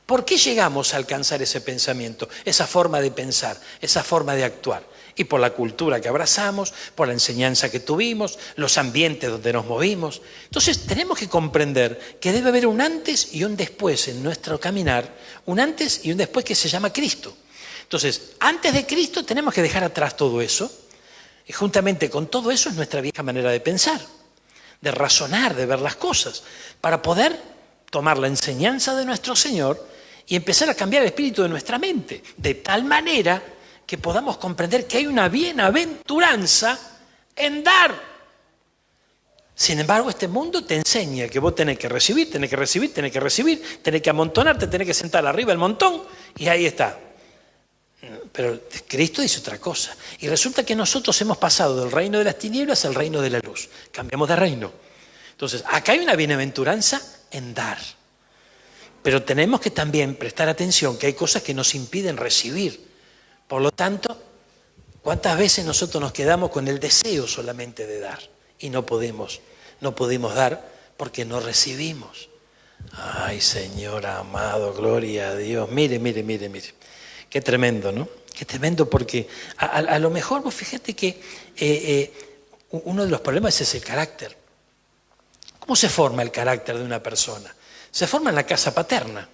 ¿por qué llegamos a alcanzar ese pensamiento, esa forma de pensar, esa forma de actuar? Y por la cultura que abrazamos, por la enseñanza que tuvimos, los ambientes donde nos movimos. Entonces tenemos que comprender que debe haber un antes y un después en nuestro caminar, un antes y un después que se llama Cristo. Entonces, antes de Cristo tenemos que dejar atrás todo eso, y juntamente con todo eso es nuestra vieja manera de pensar, de razonar, de ver las cosas, para poder tomar la enseñanza de nuestro Señor y empezar a cambiar el espíritu de nuestra mente, de tal manera que podamos comprender que hay una bienaventuranza en dar. Sin embargo, este mundo te enseña que vos tenés que recibir, tenés que recibir, tenés que recibir, tenés que amontonarte, tenés que sentar arriba el montón y ahí está. Pero Cristo dice otra cosa. Y resulta que nosotros hemos pasado del reino de las tinieblas al reino de la luz. Cambiamos de reino. Entonces, acá hay una bienaventuranza en dar. Pero tenemos que también prestar atención que hay cosas que nos impiden recibir. Por lo tanto, ¿cuántas veces nosotros nos quedamos con el deseo solamente de dar? Y no podemos dar porque no recibimos. Ay, Señor amado, gloria a Dios. Mire. Qué tremendo, ¿no? Qué tremendo porque a lo mejor, vos fíjate que uno de los problemas es el carácter. ¿Cómo se forma el carácter de una persona? Se forma en la casa paterna,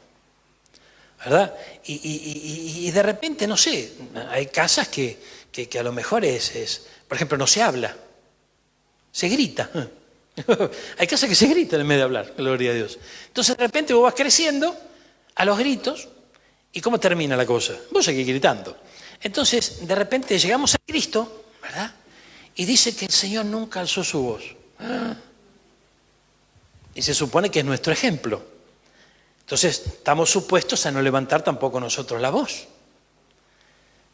¿verdad? Y de repente, no sé, hay casas que a lo mejor por ejemplo, no se habla, se grita. Hay casas que se gritan en vez de hablar, gloria a Dios. Entonces de repente vos vas creciendo a los gritos, ¿y cómo termina la cosa? Vos seguís gritando. Entonces, de repente llegamos a Cristo, ¿verdad? Y dice que el Señor nunca alzó su voz. Y se supone que es nuestro ejemplo. Entonces, estamos supuestos a no levantar tampoco nosotros la voz.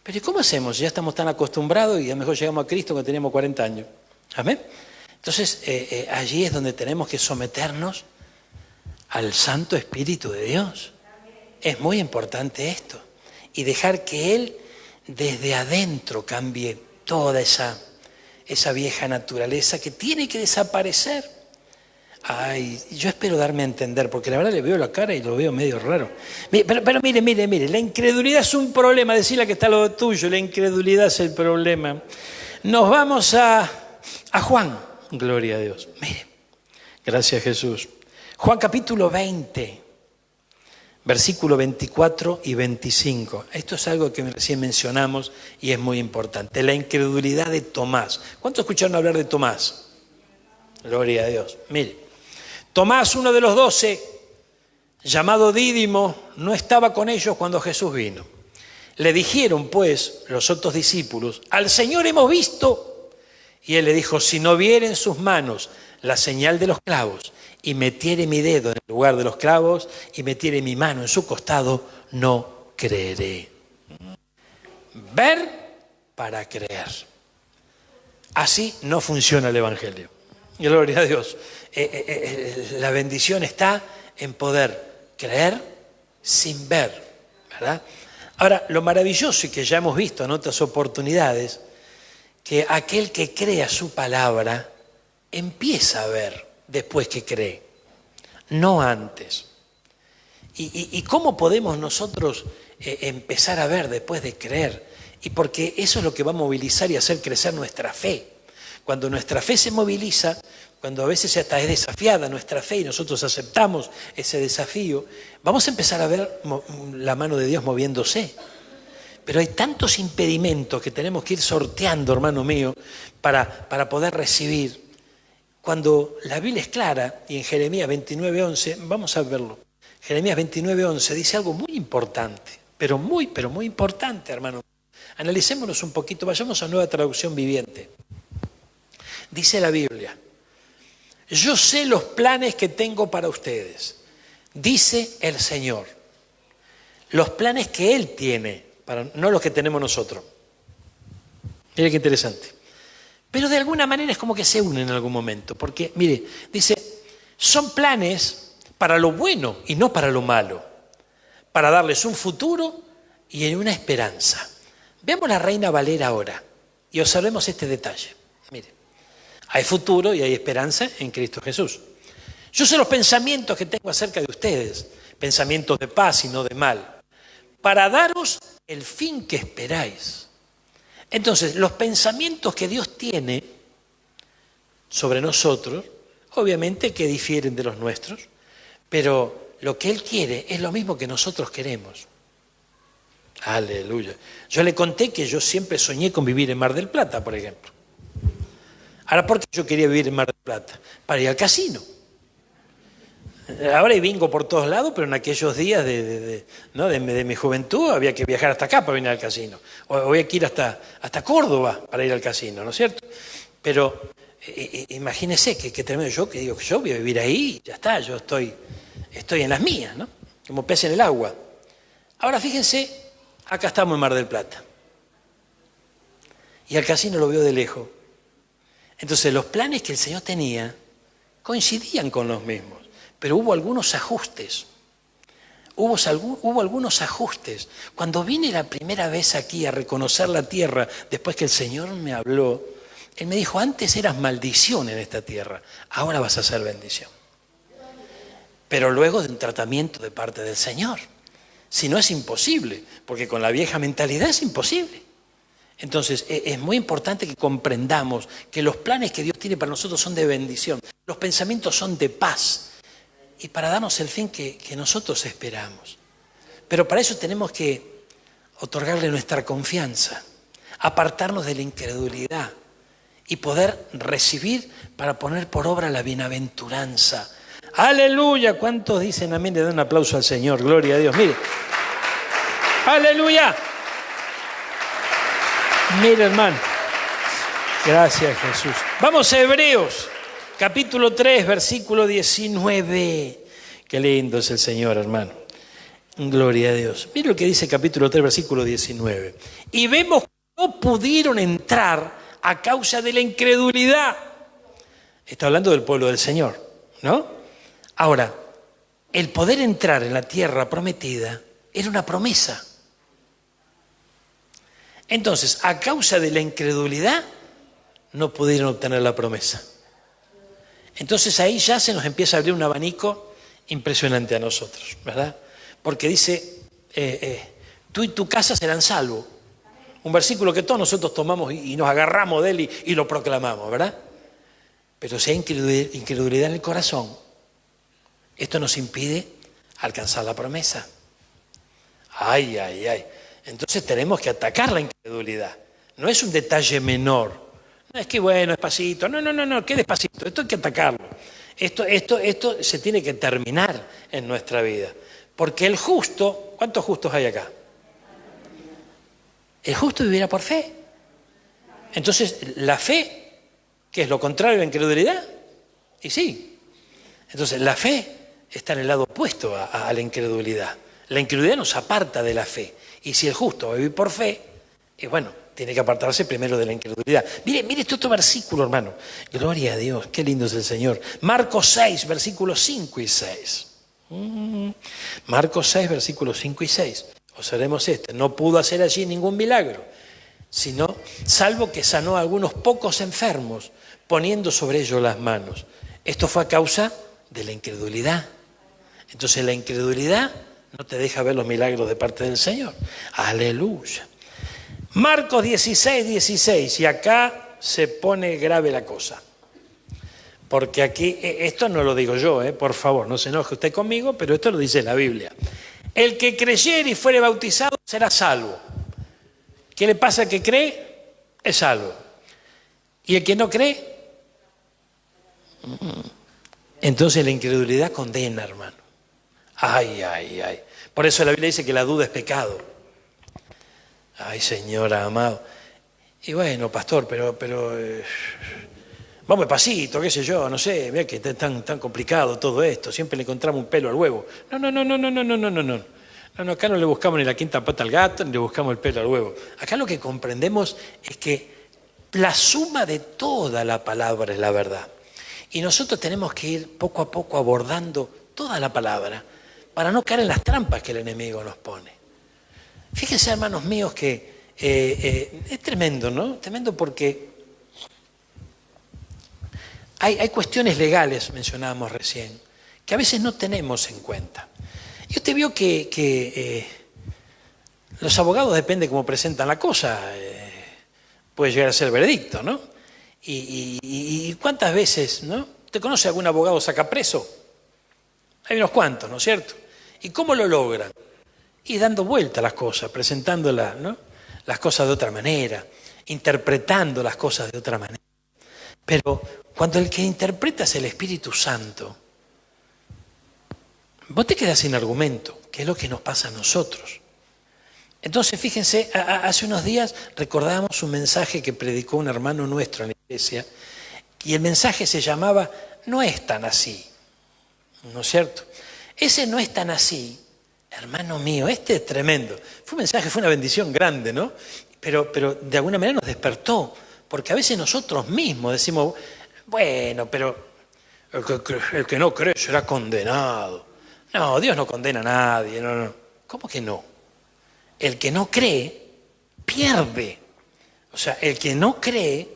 Pero ¿y cómo hacemos? Ya estamos tan acostumbrados y a lo mejor llegamos a Cristo cuando teníamos 40 años. ¿Amén? Entonces, allí es donde tenemos que someternos al Santo Espíritu de Dios. Es muy importante esto. Y dejar que Él desde adentro cambie toda esa vieja naturaleza que tiene que desaparecer. Ay, yo espero darme a entender, porque la verdad le veo la cara y lo veo medio raro. Pero mire, la incredulidad es un problema, decirle que está lo tuyo, la incredulidad es el problema. Nos vamos a Juan, gloria a Dios. Mire, gracias Jesús. Juan capítulo 20, versículo 24 y 25. Esto es algo que recién mencionamos y es muy importante. La incredulidad de Tomás. ¿Cuántos escucharon hablar de Tomás? Gloria a Dios. Mire, Tomás, uno de los 12, llamado Dídimo, no estaba con ellos cuando Jesús vino. Le dijeron, pues, los otros discípulos, al Señor hemos visto. Y él le dijo, si no viere en sus manos la señal de los clavos, y metiere mi dedo en el lugar de los clavos, y metiere mi mano en su costado, no creeré. Ver para creer. Así no funciona el Evangelio. Gloria a Dios. La bendición está en poder creer sin ver, ¿verdad? Ahora, lo maravilloso y que ya hemos visto en otras oportunidades, que aquel que crea su palabra empieza a ver después que cree, no antes. ¿Y cómo podemos nosotros empezar a ver después de creer? Y porque eso es lo que va a movilizar y hacer crecer nuestra fe. Cuando nuestra fe se moviliza, cuando a veces hasta es desafiada nuestra fe y nosotros aceptamos ese desafío, vamos a empezar a ver la mano de Dios moviéndose. Pero hay tantos impedimentos que tenemos que ir sorteando, hermano mío, para poder recibir. Cuando la Biblia es clara, y en Jeremías 29:11, vamos a verlo. Jeremías 29:11 dice algo muy importante, pero muy importante, hermano. Analicémonos un poquito, vayamos a Nueva Traducción Viviente. Dice la Biblia, yo sé los planes que tengo para ustedes, dice el Señor. Los planes que Él tiene, no los que tenemos nosotros. Mire qué interesante. Pero de alguna manera es como que se unen en algún momento, porque, mire, dice, son planes para lo bueno y no para lo malo, para darles un futuro y una esperanza. Veamos la Reina Valera ahora. Y observemos este detalle. Mire, hay futuro y hay esperanza en Cristo Jesús. Yo sé los pensamientos que tengo acerca de ustedes, pensamientos de paz y no de mal, para daros el fin que esperáis. Entonces, los pensamientos que Dios tiene sobre nosotros, obviamente que difieren de los nuestros, pero lo que Él quiere es lo mismo que nosotros queremos. Aleluya. Yo le conté que yo siempre soñé con vivir en Mar del Plata, por ejemplo. Ahora, ¿por qué yo quería vivir en Mar del Plata? Para ir al casino. Ahora hay bingo por todos lados, pero en aquellos días de mi juventud había que viajar hasta acá para venir al casino. O había que ir hasta Córdoba para ir al casino, ¿no es cierto? Pero imagínese que tremendo. Yo que digo que yo voy a vivir ahí, ya está, yo estoy en las mías, ¿no? Como pez en el agua. Ahora fíjense, acá estamos en Mar del Plata. Y al casino lo veo de lejos. Entonces los planes que el Señor tenía coincidían con los mismos. Pero hubo algunos ajustes. Hubo algunos ajustes. Cuando vine la primera vez aquí a reconocer la tierra, después que el Señor me habló, Él me dijo, antes eras maldición en esta tierra, ahora vas a ser bendición. Pero luego de un tratamiento de parte del Señor. Si no es imposible, porque con la vieja mentalidad es imposible. Entonces es muy importante que comprendamos que los planes que Dios tiene para nosotros son de bendición. Los pensamientos son de paz. Y para darnos el fin que nosotros esperamos. Pero para eso tenemos que otorgarle nuestra confianza, apartarnos de la incredulidad y poder recibir para poner por obra la bienaventuranza. ¡Aleluya! ¿Cuántos dicen amén? Le dan un aplauso al Señor. Gloria a Dios. Mire. ¡Aleluya! Mire, hermano. Gracias, Jesús. Vamos a Hebreos. Capítulo 3, versículo 19. Qué lindo es el Señor, hermano. Gloria a Dios. Mire lo que dice capítulo 3, versículo 19. Y vemos que no pudieron entrar a causa de la incredulidad. Está hablando del pueblo del Señor, ¿no? Ahora, el poder entrar en la tierra prometida era una promesa. Entonces, a causa de la incredulidad, no pudieron obtener la promesa. Entonces ahí ya se nos empieza a abrir un abanico impresionante a nosotros, ¿verdad? Porque dice, tú y tu casa serán salvos. Un versículo que todos nosotros tomamos y nos agarramos de él y lo proclamamos, ¿verdad? Pero si hay incredulidad en el corazón, esto nos impide alcanzar la promesa. Ay, ay, ay. Entonces tenemos que atacar la incredulidad. No es un detalle menor. No es que bueno, despacito. No, qué despacito. Esto hay que atacarlo. Esto se tiene que terminar en nuestra vida. Porque el justo, ¿cuántos justos hay acá? El justo vivirá por fe. Entonces, la fe, ¿qué es lo contrario a la incredulidad? Y sí. Entonces, la fe está en el lado opuesto a la incredulidad. La incredulidad nos aparta de la fe. Y si el justo va a vivir por fe, bueno, tiene que apartarse primero de la incredulidad. Mire este otro versículo, hermano. Gloria a Dios, qué lindo es el Señor. Marcos 6, versículos 5 y 6. Marcos 6, versículos 5 y 6. Observemos este. No pudo hacer allí ningún milagro, sino, salvo que sanó a algunos pocos enfermos, poniendo sobre ellos las manos. Esto fue a causa de la incredulidad. Entonces la incredulidad no te deja ver los milagros de parte del Señor. Aleluya. Marcos 16, 16, y acá se pone grave la cosa. Porque aquí, esto no lo digo yo, por favor, no se enoje usted conmigo, pero esto lo dice la Biblia. El que creyere y fuere bautizado será salvo. ¿Qué le pasa al que cree? Es salvo. ¿Y el que no cree? Entonces la incredulidad condena, hermano. Ay, ay, ay. Por eso la Biblia dice que la duda es pecado. Ay, señora amado. Y bueno, pastor, pero vamos despacito, qué sé yo, no sé, mira que es tan complicado todo esto, siempre le encontramos un pelo al huevo. No, acá no le buscamos ni la quinta pata al gato, ni le buscamos el pelo al huevo. Acá lo que comprendemos es que la suma de toda la palabra es la verdad. Y nosotros tenemos que ir poco a poco abordando toda la palabra para no caer en las trampas que el enemigo nos pone. Fíjense, hermanos míos, que Es tremendo, ¿no? Tremendo porque hay cuestiones legales, mencionábamos recién, que a veces no tenemos en cuenta. Y usted vio que los abogados, depende cómo presentan la cosa, puede llegar a ser veredicto, ¿no? Y cuántas veces, ¿no? ¿Usted conoce algún abogado saca preso? Hay unos cuantos, ¿no es cierto? ¿Y cómo lo logran? Y dando vuelta a las cosas, presentándolas, ¿no? Las cosas de otra manera, interpretando las cosas de otra manera. Pero cuando el que interpreta es el Espíritu Santo, vos te quedás sin argumento, que es lo que nos pasa a nosotros. Entonces, fíjense, hace unos días recordábamos un mensaje que predicó un hermano nuestro en la iglesia, y el mensaje se llamaba "No es tan así", ¿no es cierto? Ese "no es tan así", hermano mío, este es tremendo. Fue un mensaje, fue una bendición grande, ¿no? Pero de alguna manera nos despertó, porque a veces nosotros mismos decimos, bueno, pero el que no cree será condenado. No, Dios no condena a nadie, no. ¿Cómo que no? El que no cree, pierde. O sea, el que no cree,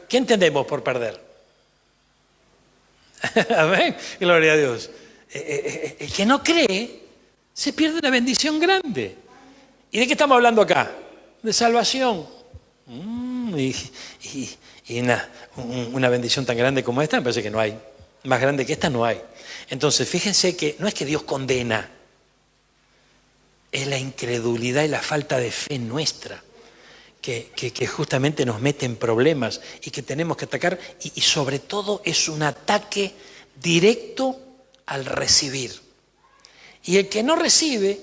¿qué entendemos por perder? Amén, gloria a Dios. El que no cree, se pierde una bendición grande. ¿Y de qué estamos hablando acá? De salvación. Y una bendición tan grande como esta, me parece que no hay. Más grande que esta no hay. Entonces, fíjense que no es que Dios condena, es la incredulidad y la falta de fe nuestra que justamente nos mete en problemas y que tenemos que atacar, y sobre todo es un ataque directo al recibir. Y el que no recibe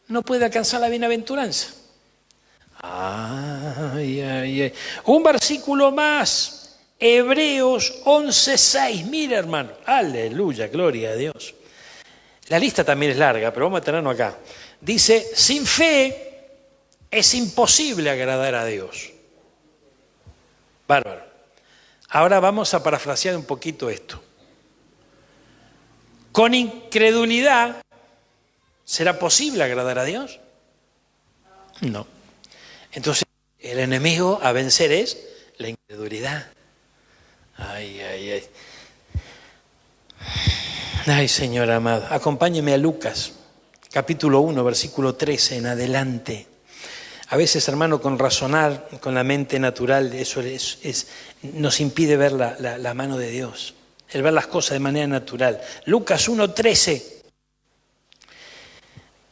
no puede alcanzar la bienaventuranza. Ay. Un versículo más, Hebreos 11:6. Mira, hermano, aleluya, gloria a Dios. La lista también es larga, pero vamos a tenernos acá. Dice, sin fe es imposible agradar a Dios. Bárbaro. Ahora vamos a parafrasear un poquito esto. Con incredulidad, ¿será posible agradar a Dios? No. Entonces, el enemigo a vencer es la incredulidad. Ay, Señor amado, acompáñeme a Lucas, capítulo 1, versículo 13 en adelante. A veces, hermano, con razonar, con la mente natural, eso nos impide ver la mano de Dios, el ver las cosas de manera natural. Lucas 1:13.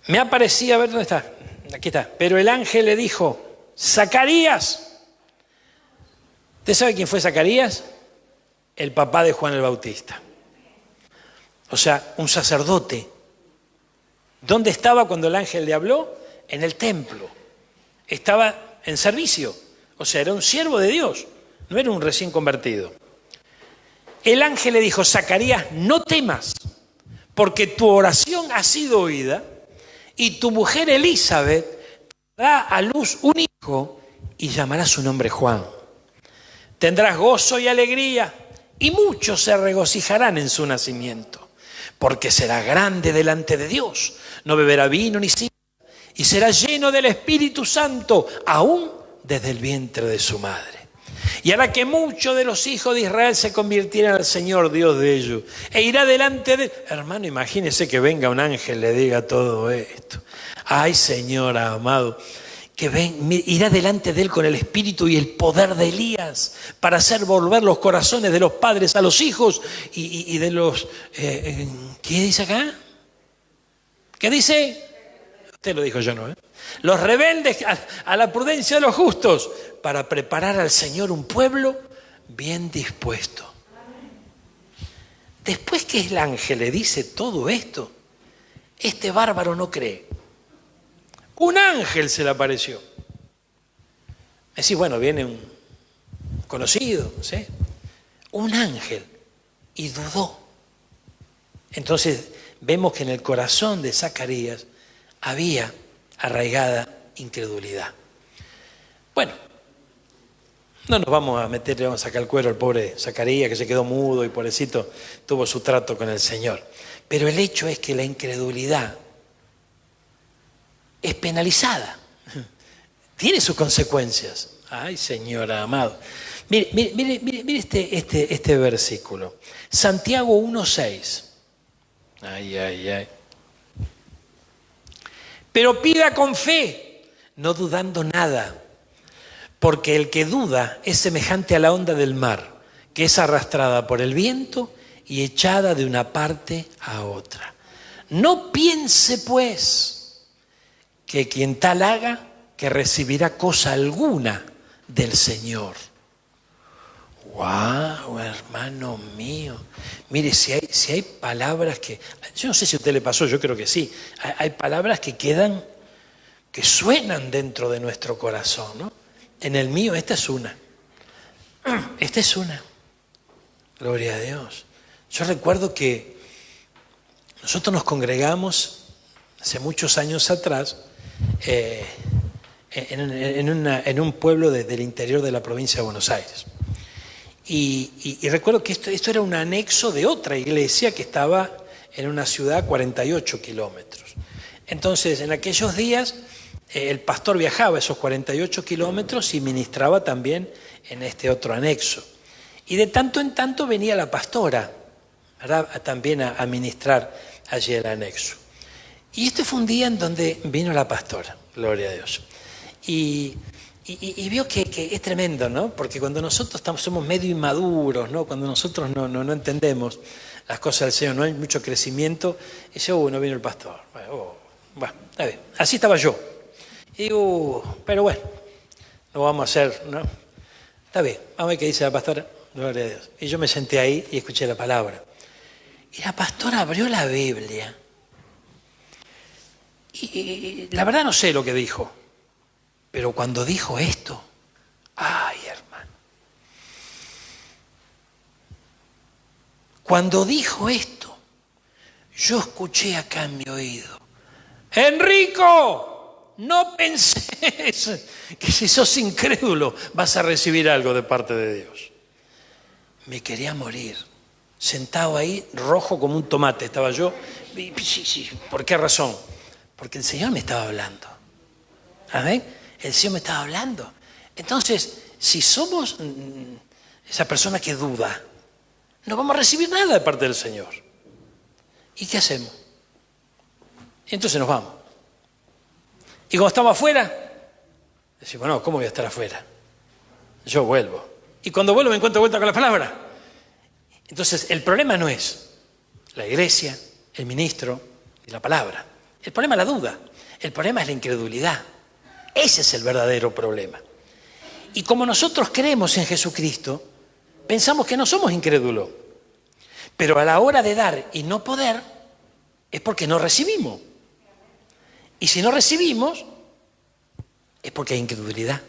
Me ha parecido, a ver, ¿dónde está? Aquí está. Pero el ángel le dijo, Zacarías. ¿Usted sabe quién fue Zacarías? El papá de Juan el Bautista. O sea, un sacerdote. ¿Dónde estaba cuando el ángel le habló? En el templo. Estaba en servicio. O sea, era un siervo de Dios. No era un recién convertido. El ángel le dijo, Zacarías, no temas, porque tu oración ha sido oída y tu mujer Elizabeth dará a luz un hijo y llamará su nombre Juan. Tendrás gozo y alegría y muchos se regocijarán en su nacimiento, porque será grande delante de Dios, no beberá vino ni sidra y será lleno del Espíritu Santo aún desde el vientre de su madre. Y hará que muchos de los hijos de Israel se convirtieran al Señor Dios de ellos. E irá delante de... Hermano, imagínese que venga un ángel y le diga todo esto. Ay, Señor amado, irá delante de él con el espíritu y el poder de Elías para hacer volver los corazones de los padres a los hijos y de los... ¿qué dice acá? ¿Qué dice? Usted lo dijo, yo no, ¿eh? Los rebeldes a la prudencia de los justos, para preparar al Señor un pueblo bien dispuesto. Después que el ángel le dice todo esto, este bárbaro no cree. Un ángel se le apareció. Decís, bueno, viene un conocido, ¿sí? Un ángel, y dudó. Entonces vemos que en el corazón de Zacarías había arraigada incredulidad. Bueno, no nos vamos a meter, le vamos a sacar el cuero al pobre Zacarías, que se quedó mudo y pobrecito tuvo su trato con el Señor. Pero el hecho es que la incredulidad es penalizada. tiene sus consecuencias. Ay, Señor amado. Mire este versículo. Santiago 1:6. Ay. Pero pida con fe, no dudando nada, porque el que duda es semejante a la onda del mar, que es arrastrada por el viento y echada de una parte a otra. No piense, pues, que quien tal haga, que recibirá cosa alguna del Señor. ¡Wow, hermano mío! Mire, si hay palabras que... Yo no sé si a usted le pasó, yo creo que sí. Hay palabras que quedan, que suenan dentro de nuestro corazón, ¿no? En el mío, esta es una. Esta es una. Gloria a Dios. Yo recuerdo que nosotros nos congregamos hace muchos años atrás en un pueblo del interior de la provincia de Buenos Aires. Y recuerdo que esto era un anexo de otra iglesia que estaba en una ciudad a 48 kilómetros. Entonces, en aquellos días, el pastor viajaba esos 48 kilómetros y ministraba también en este otro anexo. Y de tanto en tanto venía la pastora, ¿verdad?, también a ministrar allí el anexo. Y este fue un día en donde vino la pastora, gloria a Dios. Y vio que es tremendo, ¿no? Porque cuando nosotros somos medio inmaduros, ¿no? Cuando nosotros no entendemos las cosas del Señor, no hay mucho crecimiento, y dice, no vino el pastor. Bueno, está bien. Así estaba yo. Y digo, pero bueno, lo vamos a hacer, ¿no? Está bien, vamos a ver qué dice la pastora, gloria a Dios. Y yo me senté ahí y escuché la palabra. Y la pastora abrió la Biblia. Y la verdad no sé lo que dijo. Pero cuando dijo esto, ay, hermano. Cuando dijo esto, yo escuché acá en mi oído, Enrico, no penses que si sos incrédulo vas a recibir algo de parte de Dios. Me quería morir. Sentado ahí, rojo como un tomate, estaba yo. Sí, ¿por qué razón? Porque el Señor me estaba hablando. ¿Amén? El Señor me estaba hablando. Entonces, si somos esa persona que duda, no vamos a recibir nada de parte del Señor. ¿Y qué hacemos? Y entonces nos vamos. Y cuando estamos afuera, decimos, no, ¿cómo voy a estar afuera? Yo vuelvo. Y cuando vuelvo me encuentro vuelta con la palabra. Entonces, el problema no es la iglesia, el ministro y la palabra. El problema es la duda. El problema es la incredulidad. Ese es el verdadero problema. Y como nosotros creemos en Jesucristo, pensamos que no somos incrédulos. Pero a la hora de dar y no poder, es porque no recibimos. Y si no recibimos, es porque hay incredulidad.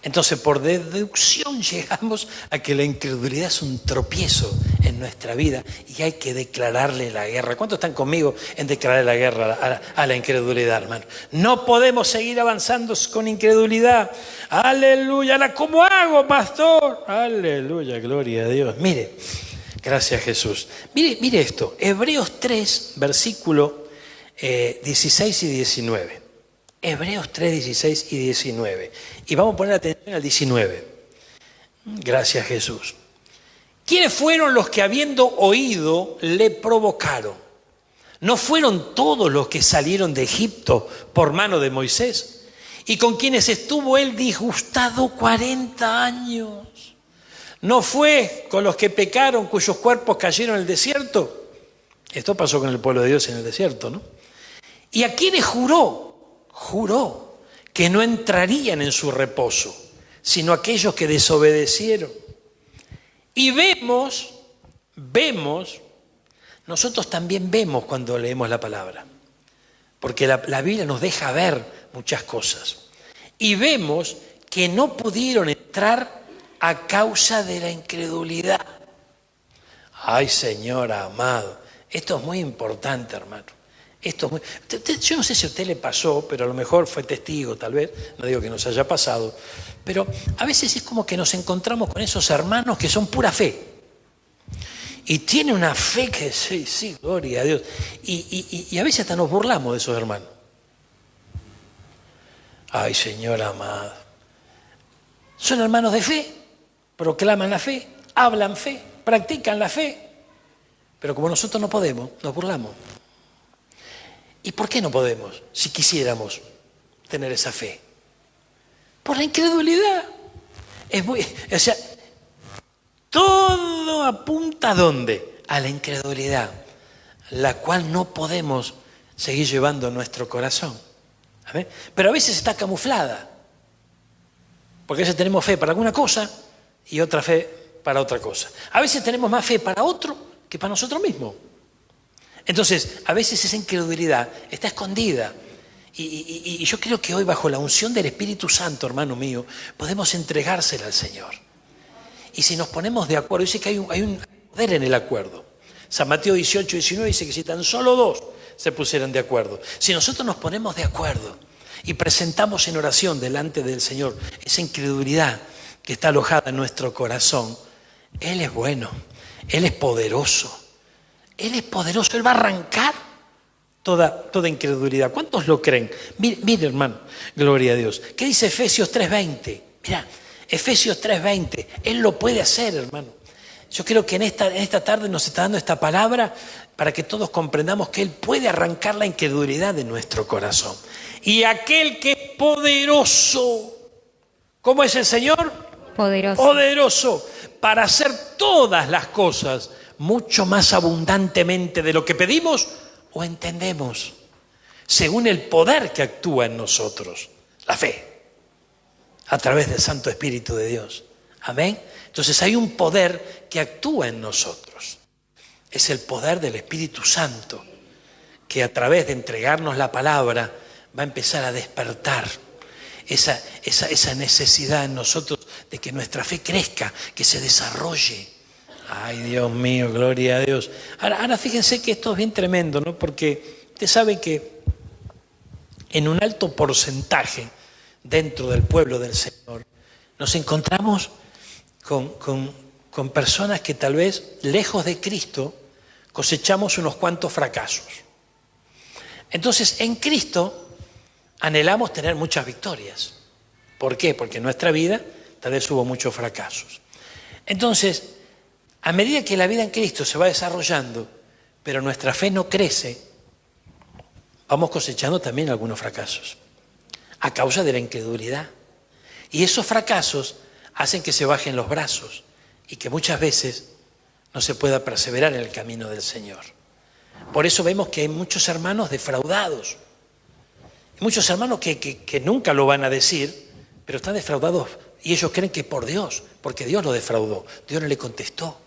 Entonces, por deducción llegamos a que la incredulidad es un tropiezo en nuestra vida y hay que declararle la guerra. ¿Cuántos están conmigo en declarar la guerra a la incredulidad, hermano? No podemos seguir avanzando con incredulidad. Aleluya. ¿Cómo hago, pastor? Aleluya, gloria a Dios. Mire, gracias Jesús. Mire esto, Hebreos 3, versículo 16 y 19. Hebreos 3, 16 y 19. Y vamos a poner atención al 19. Gracias, Jesús. ¿Quiénes fueron los que habiendo oído le provocaron? ¿No fueron todos los que salieron de Egipto por mano de Moisés? Y con quienes estuvo él disgustado 40 años. ¿No fue con los que pecaron cuyos cuerpos cayeron en el desierto? Esto pasó con el pueblo de Dios en el desierto, ¿no? ¿Y a quienes juró que no entrarían en su reposo, sino aquellos que desobedecieron? Y vemos, nosotros también vemos cuando leemos la palabra, porque la Biblia nos deja ver muchas cosas. Y vemos que no pudieron entrar a causa de la incredulidad. Ay, Señor amado, esto es muy importante, hermano. Yo no sé si a usted le pasó, pero a lo mejor fue testigo, tal vez, no digo que nos haya pasado, pero a veces es como que nos encontramos con esos hermanos que son pura fe. Y tiene una fe que sí, gloria a Dios. Y a veces hasta nos burlamos de esos hermanos. Ay, Señor amado. Son hermanos de fe, proclaman la fe, hablan fe, practican la fe. Pero como nosotros no podemos, nos burlamos. ¿Y por qué no podemos si quisiéramos tener esa fe? Por la incredulidad. O sea, todo apunta ¿a dónde? A la incredulidad, la cual no podemos seguir llevando en nuestro corazón. ¿Amén? Pero a veces está camuflada, porque a veces tenemos fe para alguna cosa y otra fe para otra cosa. A veces tenemos más fe para otro que para nosotros mismos. Entonces, a veces esa incredulidad está escondida. Y yo creo que hoy, bajo la unción del Espíritu Santo, hermano mío, podemos entregársela al Señor. Y si nos ponemos de acuerdo, dice que hay un poder en el acuerdo. San Mateo 18, 19 dice que si tan solo dos se pusieran de acuerdo. Si nosotros nos ponemos de acuerdo y presentamos en oración delante del Señor esa incredulidad que está alojada en nuestro corazón, Él es bueno, Él es poderoso. Él es poderoso, Él va a arrancar toda incredulidad. ¿Cuántos lo creen? Mire, hermano, gloria a Dios. ¿Qué dice Efesios 3:20? Mira, Efesios 3:20. Él lo puede hacer, hermano. Yo creo que en esta tarde nos está dando esta palabra para que todos comprendamos que Él puede arrancar la incredulidad de nuestro corazón. Y aquel que es poderoso, ¿cómo es el Señor? Poderoso. Poderoso para hacer todas las cosas mucho más abundantemente de lo que pedimos o entendemos, según el poder que actúa en nosotros, la fe, a través del Santo Espíritu de Dios. Amén. Entonces hay un poder que actúa en nosotros. Es el poder del Espíritu Santo, que a través de entregarnos la palabra va a empezar a despertar esa necesidad en nosotros de que nuestra fe crezca, que se desarrolle. Ay, Dios mío, gloria a Dios. Ahora fíjense que esto es bien tremendo, ¿no? Porque usted sabe que en un alto porcentaje dentro del pueblo del Señor nos encontramos con personas que tal vez lejos de Cristo cosechamos unos cuantos fracasos. Entonces, en Cristo anhelamos tener muchas victorias. ¿Por qué? Porque en nuestra vida tal vez hubo muchos fracasos. Entonces, a medida que la vida en Cristo se va desarrollando, pero nuestra fe no crece, vamos cosechando también algunos fracasos, a causa de la incredulidad. Y esos fracasos hacen que se bajen los brazos y que muchas veces no se pueda perseverar en el camino del Señor. Por eso vemos que hay muchos hermanos defraudados, muchos hermanos que nunca lo van a decir, pero están defraudados y ellos creen que por Dios, porque Dios lo defraudó, Dios no le contestó.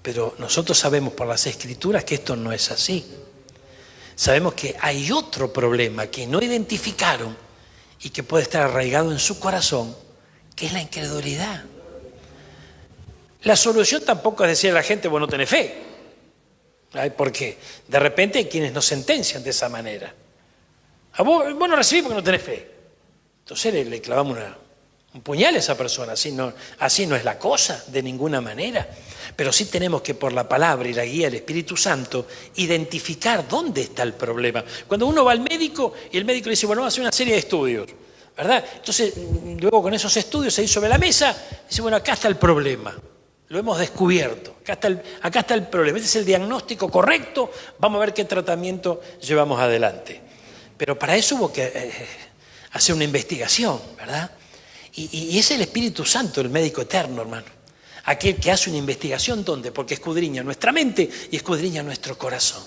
Pero nosotros sabemos por las Escrituras que esto no es así. Sabemos que hay otro problema que no identificaron y que puede estar arraigado en su corazón, que es la incredulidad. La solución tampoco es decir a la gente, bueno, tenés fe. Porque de repente hay quienes nos sentencian de esa manera. A vos no recibís porque no tenés fe. Entonces le clavamos un puñal a esa persona. Así no es la cosa, de ninguna manera. Pero sí tenemos que, por la palabra y la guía del Espíritu Santo, identificar dónde está el problema. Cuando uno va al médico y el médico le dice, bueno, vamos a hacer una serie de estudios, ¿verdad? Entonces, luego con esos estudios se hizo sobre la mesa, dice, bueno, acá está el problema. Lo hemos descubierto. Acá está el problema. Este es el diagnóstico correcto. Vamos a ver qué tratamiento llevamos adelante. Pero para eso hubo que hacer una investigación, ¿verdad? Y es el Espíritu Santo, el médico eterno, hermano. Aquel que hace una investigación, ¿dónde? Porque escudriña nuestra mente y escudriña nuestro corazón.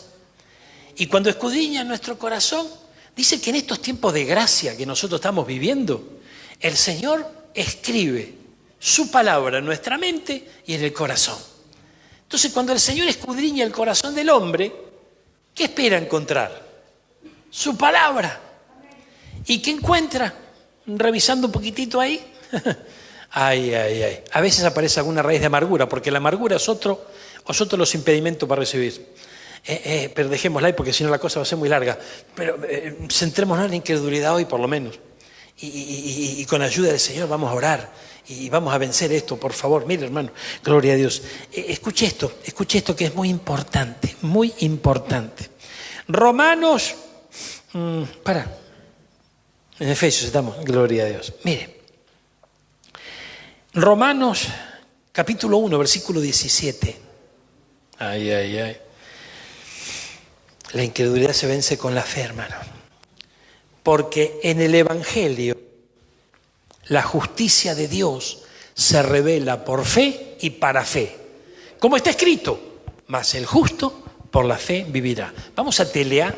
Y cuando escudriña nuestro corazón, dice que en estos tiempos de gracia que nosotros estamos viviendo, el Señor escribe su palabra en nuestra mente y en el corazón. Entonces, cuando el Señor escudriña el corazón del hombre, ¿qué espera encontrar? Su palabra. ¿Y qué encuentra? Revisando un poquitito ahí. Ay. A veces aparece alguna raíz de amargura, porque la amargura es otro los impedimentos para recibir. Pero dejémosla ahí, porque si no la cosa va a ser muy larga. Pero centrémonos en la incredulidad hoy, por lo menos. Y con la ayuda del Señor vamos a orar y vamos a vencer esto, por favor. Mire, hermano, gloria a Dios. Escuche esto que es muy importante, muy importante. Romanos, En Efesios estamos, gloria a Dios. Mire, Romanos capítulo 1, versículo 17. Ay, ay, ay. La incredulidad se vence con la fe, hermano. Porque en el Evangelio la justicia de Dios se revela por fe y para fe. Como está escrito, mas el justo por la fe vivirá. Vamos a Telea,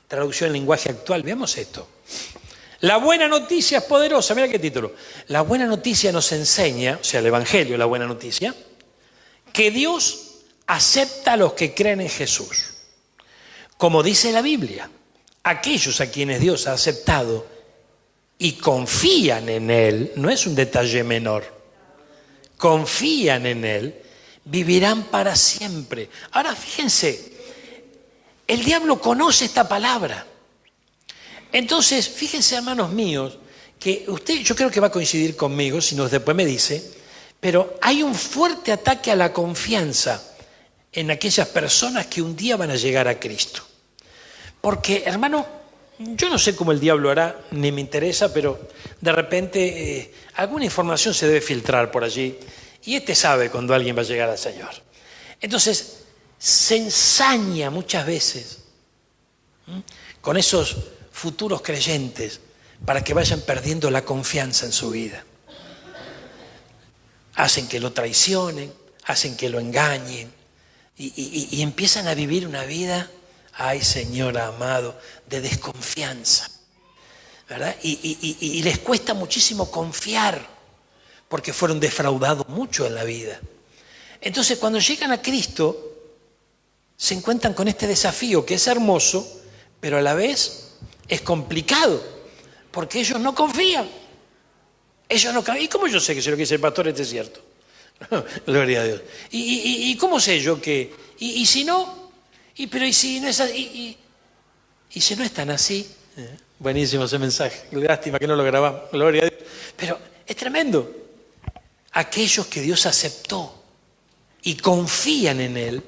traducción en lenguaje actual, veamos esto. La buena noticia es poderosa, mira qué título. La buena noticia nos enseña, o sea, el Evangelio, la buena noticia, que Dios acepta a los que creen en Jesús. Como dice la Biblia, aquellos a quienes Dios ha aceptado y confían en Él, no es un detalle menor, confían en Él, vivirán para siempre. Ahora fíjense, el diablo conoce esta palabra. Entonces, fíjense, hermanos míos, que usted, yo creo que va a coincidir conmigo, si no después me dice, pero hay un fuerte ataque a la confianza en aquellas personas que un día van a llegar a Cristo. Porque, hermano, yo no sé cómo el diablo hará, ni me interesa, pero de repente alguna información se debe filtrar por allí y sabe cuando alguien va a llegar al Señor. Entonces, se ensaña muchas veces con esos futuros creyentes para que vayan perdiendo la confianza en su vida. Hacen que lo traicionen, hacen que lo engañen y empiezan a vivir una vida, ay Señor amado, de desconfianza, ¿verdad? Y les cuesta muchísimo confiar porque fueron defraudados mucho en la vida. Entonces cuando llegan a Cristo se encuentran con este desafío que es hermoso, pero a la vez es complicado, porque ellos no confían. Ellos no confían. ¿Y cómo yo sé que si lo que dice el pastor es cierto? Gloria a Dios. ¿Y cómo sé yo que? ¿Y si no? Pero ¿y si no es así? ¿Y si no es tan así? Buenísimo ese mensaje. Lástima que no lo grabamos. Gloria a Dios. Pero es tremendo. Aquellos que Dios aceptó y confían en Él,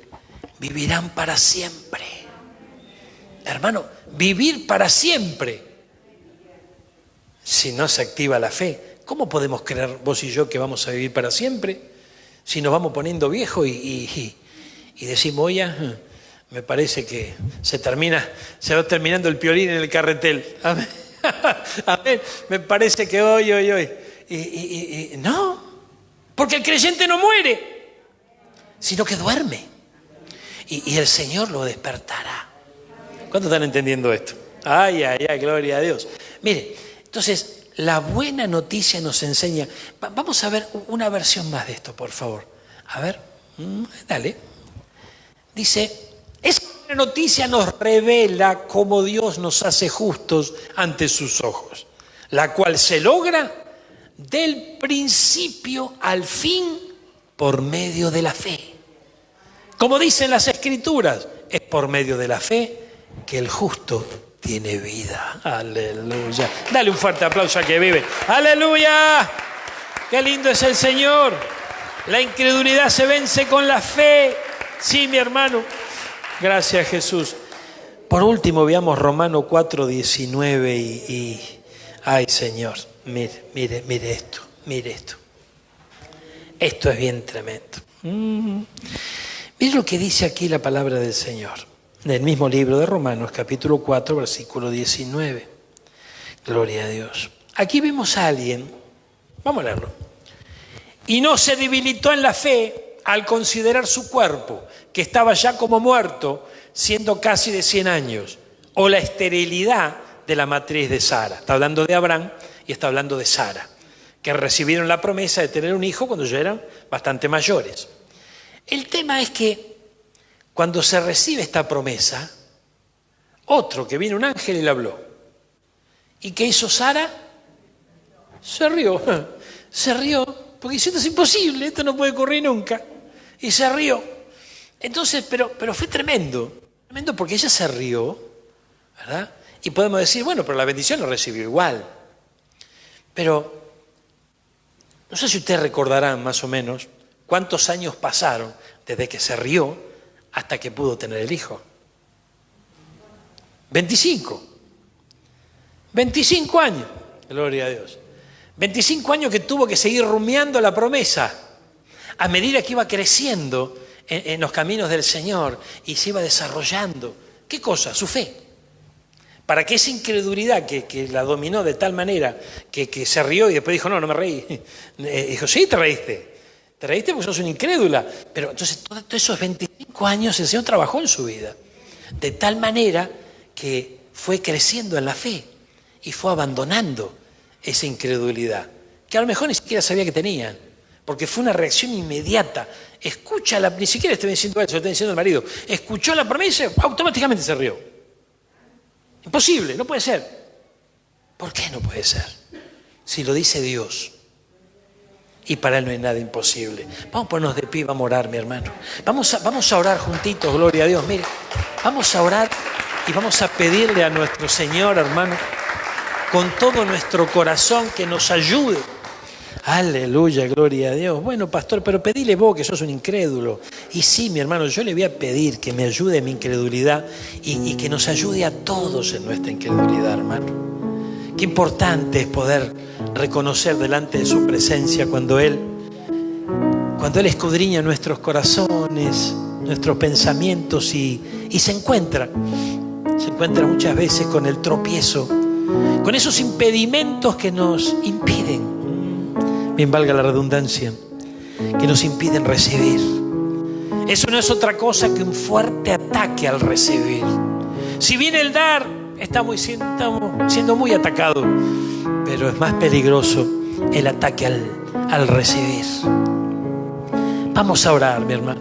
vivirán para siempre. Hermano, vivir para siempre. Si no se activa la fe, ¿cómo podemos creer vos y yo que vamos a vivir para siempre? Si nos vamos poniendo viejos y decimos, oye, me parece que se va terminando el piolín en el carretel. Amén. Amén. Me parece que hoy. No, porque el creyente no muere, sino que duerme. Y el Señor lo despertará. ¿Cuántos están entendiendo esto? Ay, gloria a Dios. Mire, entonces, la buena noticia nos enseña. Vamos a ver una versión más de esto, por favor. A ver, dale. Dice, esa buena noticia nos revela cómo Dios nos hace justos ante sus ojos, la cual se logra del principio al fin por medio de la fe. Como dicen las Escrituras, es por medio de la fe que el justo tiene vida. Aleluya. Dale un fuerte aplauso a que vive. Aleluya. Qué lindo es el Señor. La incredulidad se vence con la fe. Sí, mi hermano. Gracias, Jesús. Por último, veamos Romanos 4:19 ay, Señor, mire esto, mire esto. Esto es bien tremendo. Mire lo que dice aquí la palabra del Señor. En el mismo libro de Romanos, capítulo 4, versículo 19. Gloria a Dios. Aquí vemos a alguien, vamos a leerlo. Y no se debilitó en la fe al considerar su cuerpo, que estaba ya como muerto, siendo casi de 100 años, o la esterilidad de la matriz de Sara. Está hablando de Abraham y está hablando de Sara, que recibieron la promesa de tener un hijo cuando ya eran bastante mayores. El tema es que cuando se recibe esta promesa, otro que vino un ángel y le habló. ¿Y qué hizo Sara? Se rió. Se rió, porque dice, esto es imposible, esto no puede ocurrir nunca. Y se rió. Entonces, pero fue tremendo porque ella se rió, ¿verdad? Y podemos decir, bueno, pero la bendición la recibió igual. Pero, no sé si ustedes recordarán más o menos cuántos años pasaron desde que se rió hasta que pudo tener el hijo. 25. 25 años, gloria a Dios. 25 años que tuvo que seguir rumiando la promesa a medida que iba creciendo en los caminos del Señor y se iba desarrollando. ¿Qué cosa? Su fe. Para que esa incredulidad que la dominó de tal manera que se rió y después dijo, no me reí. Dijo, sí, te reíste. Te reíste porque sos una incrédula. Pero entonces todos esos 25 años el Señor trabajó en su vida. De tal manera que fue creciendo en la fe y fue abandonando esa incredulidad, que a lo mejor ni siquiera sabía que tenía, porque fue una reacción inmediata. Ni siquiera estoy diciendo eso, estoy diciendo al marido, escuchó la promesa y automáticamente se rió. Imposible, no puede ser. ¿Por qué no puede ser? Si lo dice Dios. Y para Él no hay nada imposible. Vamos a ponernos de pie, vamos a orar, mi hermano. Vamos a orar juntitos, gloria a Dios. Mire, vamos a orar y vamos a pedirle a nuestro Señor, hermano, con todo nuestro corazón que nos ayude. Aleluya, gloria a Dios. Bueno, pastor, pero pedile vos que sos un incrédulo. Y sí, mi hermano, yo le voy a pedir que me ayude en mi incredulidad y que nos ayude a todos en nuestra incredulidad, hermano. Qué importante es poder reconocer delante de su presencia cuando Él escudriña nuestros corazones, nuestros pensamientos y se encuentra muchas veces con el tropiezo, con esos impedimentos que nos impiden, bien valga la redundancia, que nos impiden recibir. Eso no es otra cosa que un fuerte ataque al recibir. Si bien el dar, estamos siendo muy atacados, pero es más peligroso el ataque al recibir. Vamos a orar, mi hermano.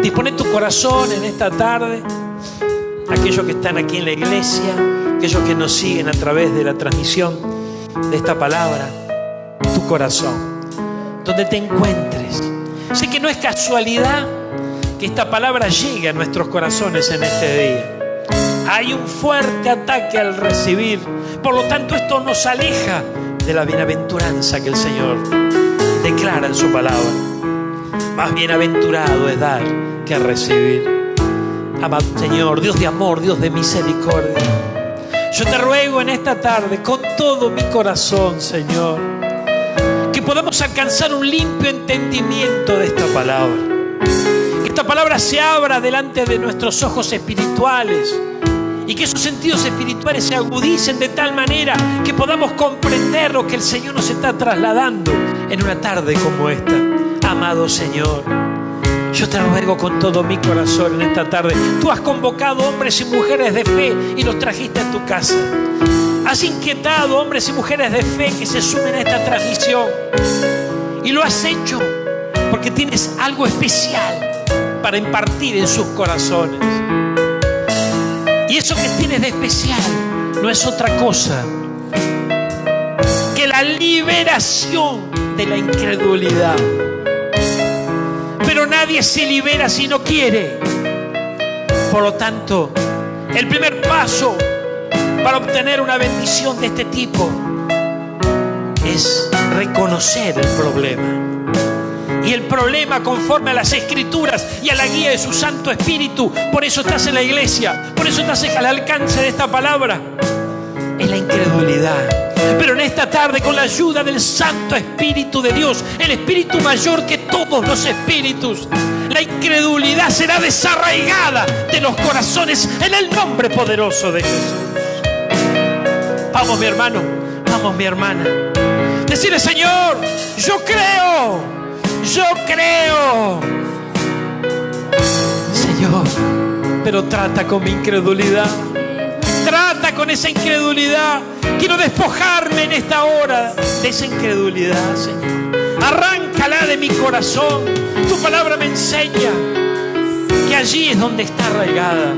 Dispone tu corazón en esta tarde, aquellos que están aquí en la iglesia, aquellos que nos siguen a través de la transmisión de esta palabra, tu corazón, donde te encuentres. Sé que no es casualidad que esta palabra llegue a nuestros corazones en este día. Hay un fuerte ataque al recibir, por lo tanto esto nos aleja de la bienaventuranza que el Señor declara en su palabra. Más bienaventurado es dar que recibir. Amado Señor, Dios de amor, Dios de misericordia, yo te ruego en esta tarde con todo mi corazón, Señor, que podamos alcanzar un limpio entendimiento de esta palabra. Que esta palabra se abra delante de nuestros ojos espirituales y que esos sentidos espirituales se agudicen de tal manera que podamos comprender lo que el Señor nos está trasladando en una tarde como esta. Amado Señor, yo te ruego con todo mi corazón en esta tarde. Tú has convocado hombres y mujeres de fe y los trajiste a tu casa. Has inquietado hombres y mujeres de fe que se sumen a esta transmisión. Y lo has hecho porque tienes algo especial para impartir en sus corazones. Y eso que tienes de especial no es otra cosa que la liberación de la incredulidad. Pero nadie se libera si no quiere. Por lo tanto, el primer paso para obtener una bendición de este tipo es reconocer el problema. Y el problema, conforme a las Escrituras y a la guía de su Santo Espíritu, por eso estás en la iglesia, por eso estás al alcance de esta palabra, es la incredulidad. Pero en esta tarde, con la ayuda del Santo Espíritu de Dios, el Espíritu mayor que todos los espíritus, la incredulidad será desarraigada de los corazones en el nombre poderoso de Jesús. Vamos, mi hermano, vamos, mi hermana. Decirle, Señor, yo creo. Señor, pero trata con mi incredulidad. Trata con esa incredulidad. Quiero despojarme en esta hora de esa incredulidad, Señor. Arráncala de mi corazón. Tu palabra me enseña que allí es donde está arraigada.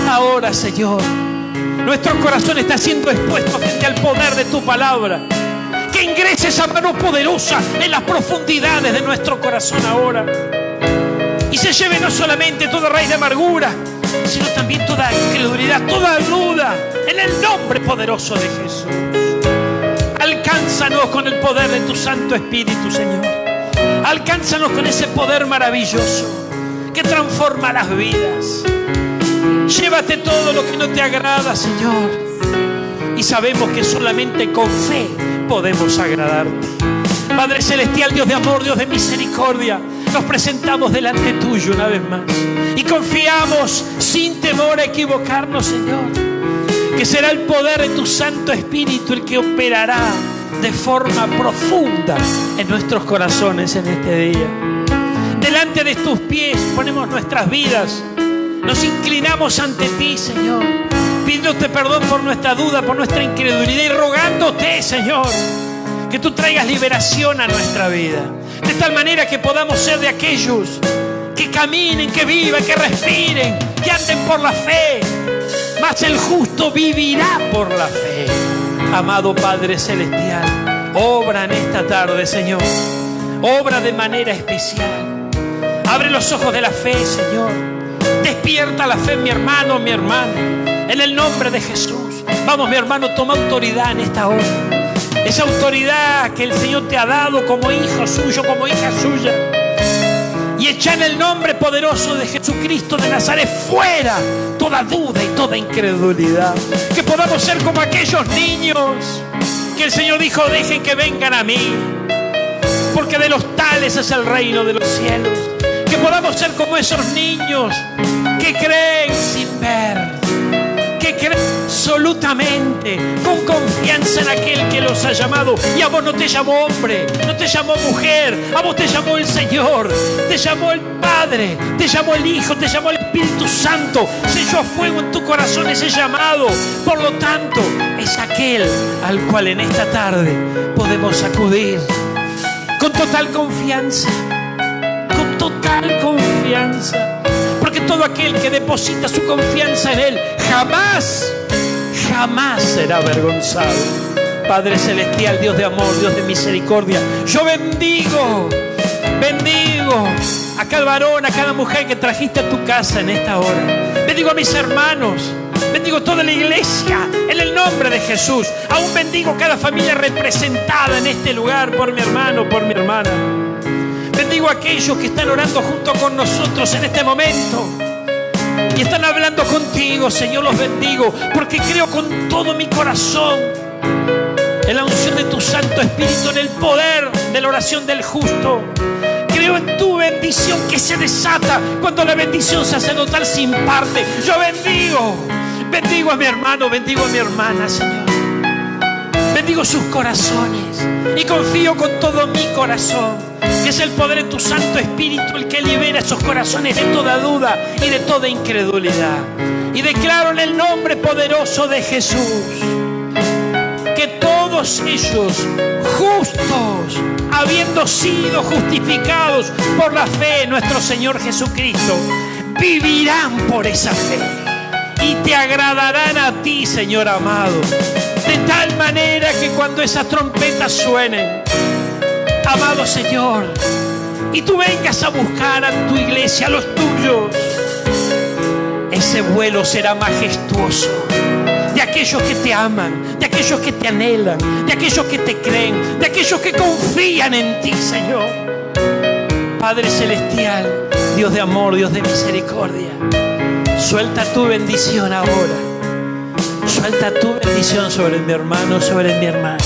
Ahora, Señor, nuestro corazón está siendo expuesto frente al poder de tu palabra. Que ingrese esa mano poderosa en las profundidades de nuestro corazón ahora. Y se lleve no solamente toda raíz de amargura, sino también toda incredulidad, toda duda, en el nombre poderoso de Jesús. Alcánzanos con el poder de tu Santo Espíritu, Señor. Alcánzanos con ese poder maravilloso que transforma las vidas. Llévate todo lo que no te agrada, Señor. y sabemos que solamente con fe podemos agradarte. Padre celestial, Dios de amor, Dios de misericordia, nos presentamos delante tuyo una vez más y confiamos sin temor a equivocarnos, Señor, que será el poder de tu Santo Espíritu el que operará de forma profunda en nuestros corazones en este día. Delante de tus pies ponemos nuestras vidas, nos inclinamos ante ti, Señor, pidiéndote perdón por nuestra duda, por nuestra incredulidad y rogándote, Señor, que tú traigas liberación a nuestra vida, de tal manera que podamos ser de aquellos que caminen, que vivan, que respiren, que anden por la fe. Mas el justo vivirá por la fe. Amado Padre celestial, obra en esta tarde, Señor. Obra de manera especial. Abre los ojos de la fe, Señor. Despierta la fe en mi hermano, mi hermana. En el nombre de Jesús. Vamos, mi hermano, toma autoridad en esta hora. Esa autoridad que el Señor te ha dado como hijo suyo, como hija suya. Y echa en el nombre poderoso de Jesucristo de Nazaret fuera toda duda y toda incredulidad. Que podamos ser como aquellos niños que el Señor dijo: dejen que vengan a mí, porque de los tales es el reino de los cielos. Que podamos ser como esos niños que creen sin ver, que creen absolutamente, con confianza en aquel que los ha llamado. Y a vos no te llamó hombre, no te llamó mujer, a vos te llamó el Señor, te llamó el Padre, te llamó el Hijo, te llamó el Espíritu Santo. Selló a fuego en tu corazón ese llamado. Por lo tanto, es aquel al cual en esta tarde podemos acudir con total confianza, con total confianza. Porque todo aquel que deposita su confianza en Él jamás será avergonzado. Padre celestial, Dios de amor, Dios de misericordia, yo bendigo a cada varón, a cada mujer que trajiste a tu casa en esta hora. Bendigo a mis hermanos, bendigo toda la iglesia en el nombre de Jesús. Aún bendigo cada familia representada en este lugar por mi hermano, por mi hermana. Bendigo a aquellos que están orando junto con nosotros en este momento y están hablando contigo, Señor. Los bendigo porque creo con todo mi corazón en la unción de tu Santo Espíritu, en el poder de la oración del justo. Creo en tu bendición que se desata cuando la bendición se hace notar sin parte. Yo bendigo a mi hermano, bendigo a mi hermana, Señor. Bendigo sus corazones y confío con todo mi corazón que es el poder de tu Santo Espíritu el que libera esos corazones de toda duda y de toda incredulidad. Y declaro en el nombre poderoso de Jesús que todos ellos, justos, habiendo sido justificados por la fe en nuestro Señor Jesucristo, vivirán por esa fe y te agradarán a ti, Señor amado, de tal manera que cuando esas trompetas suenen, amado Señor, y tú vengas a buscar a tu iglesia, a los tuyos, ese vuelo será majestuoso, de aquellos que te aman, de aquellos que te anhelan, de aquellos que te creen, de aquellos que confían en ti, Señor. Padre celestial, Dios de amor, Dios de misericordia, suelta tu bendición ahora. Suelta tu bendición sobre mi hermano, sobre mi hermana.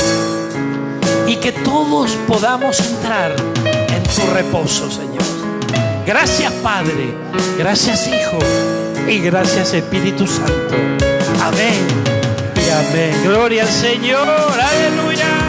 Y que todos podamos entrar en tu reposo, Señor. Gracias, Padre. Gracias, Hijo. Y gracias, Espíritu Santo. Amén y amén. Gloria al Señor. Aleluya.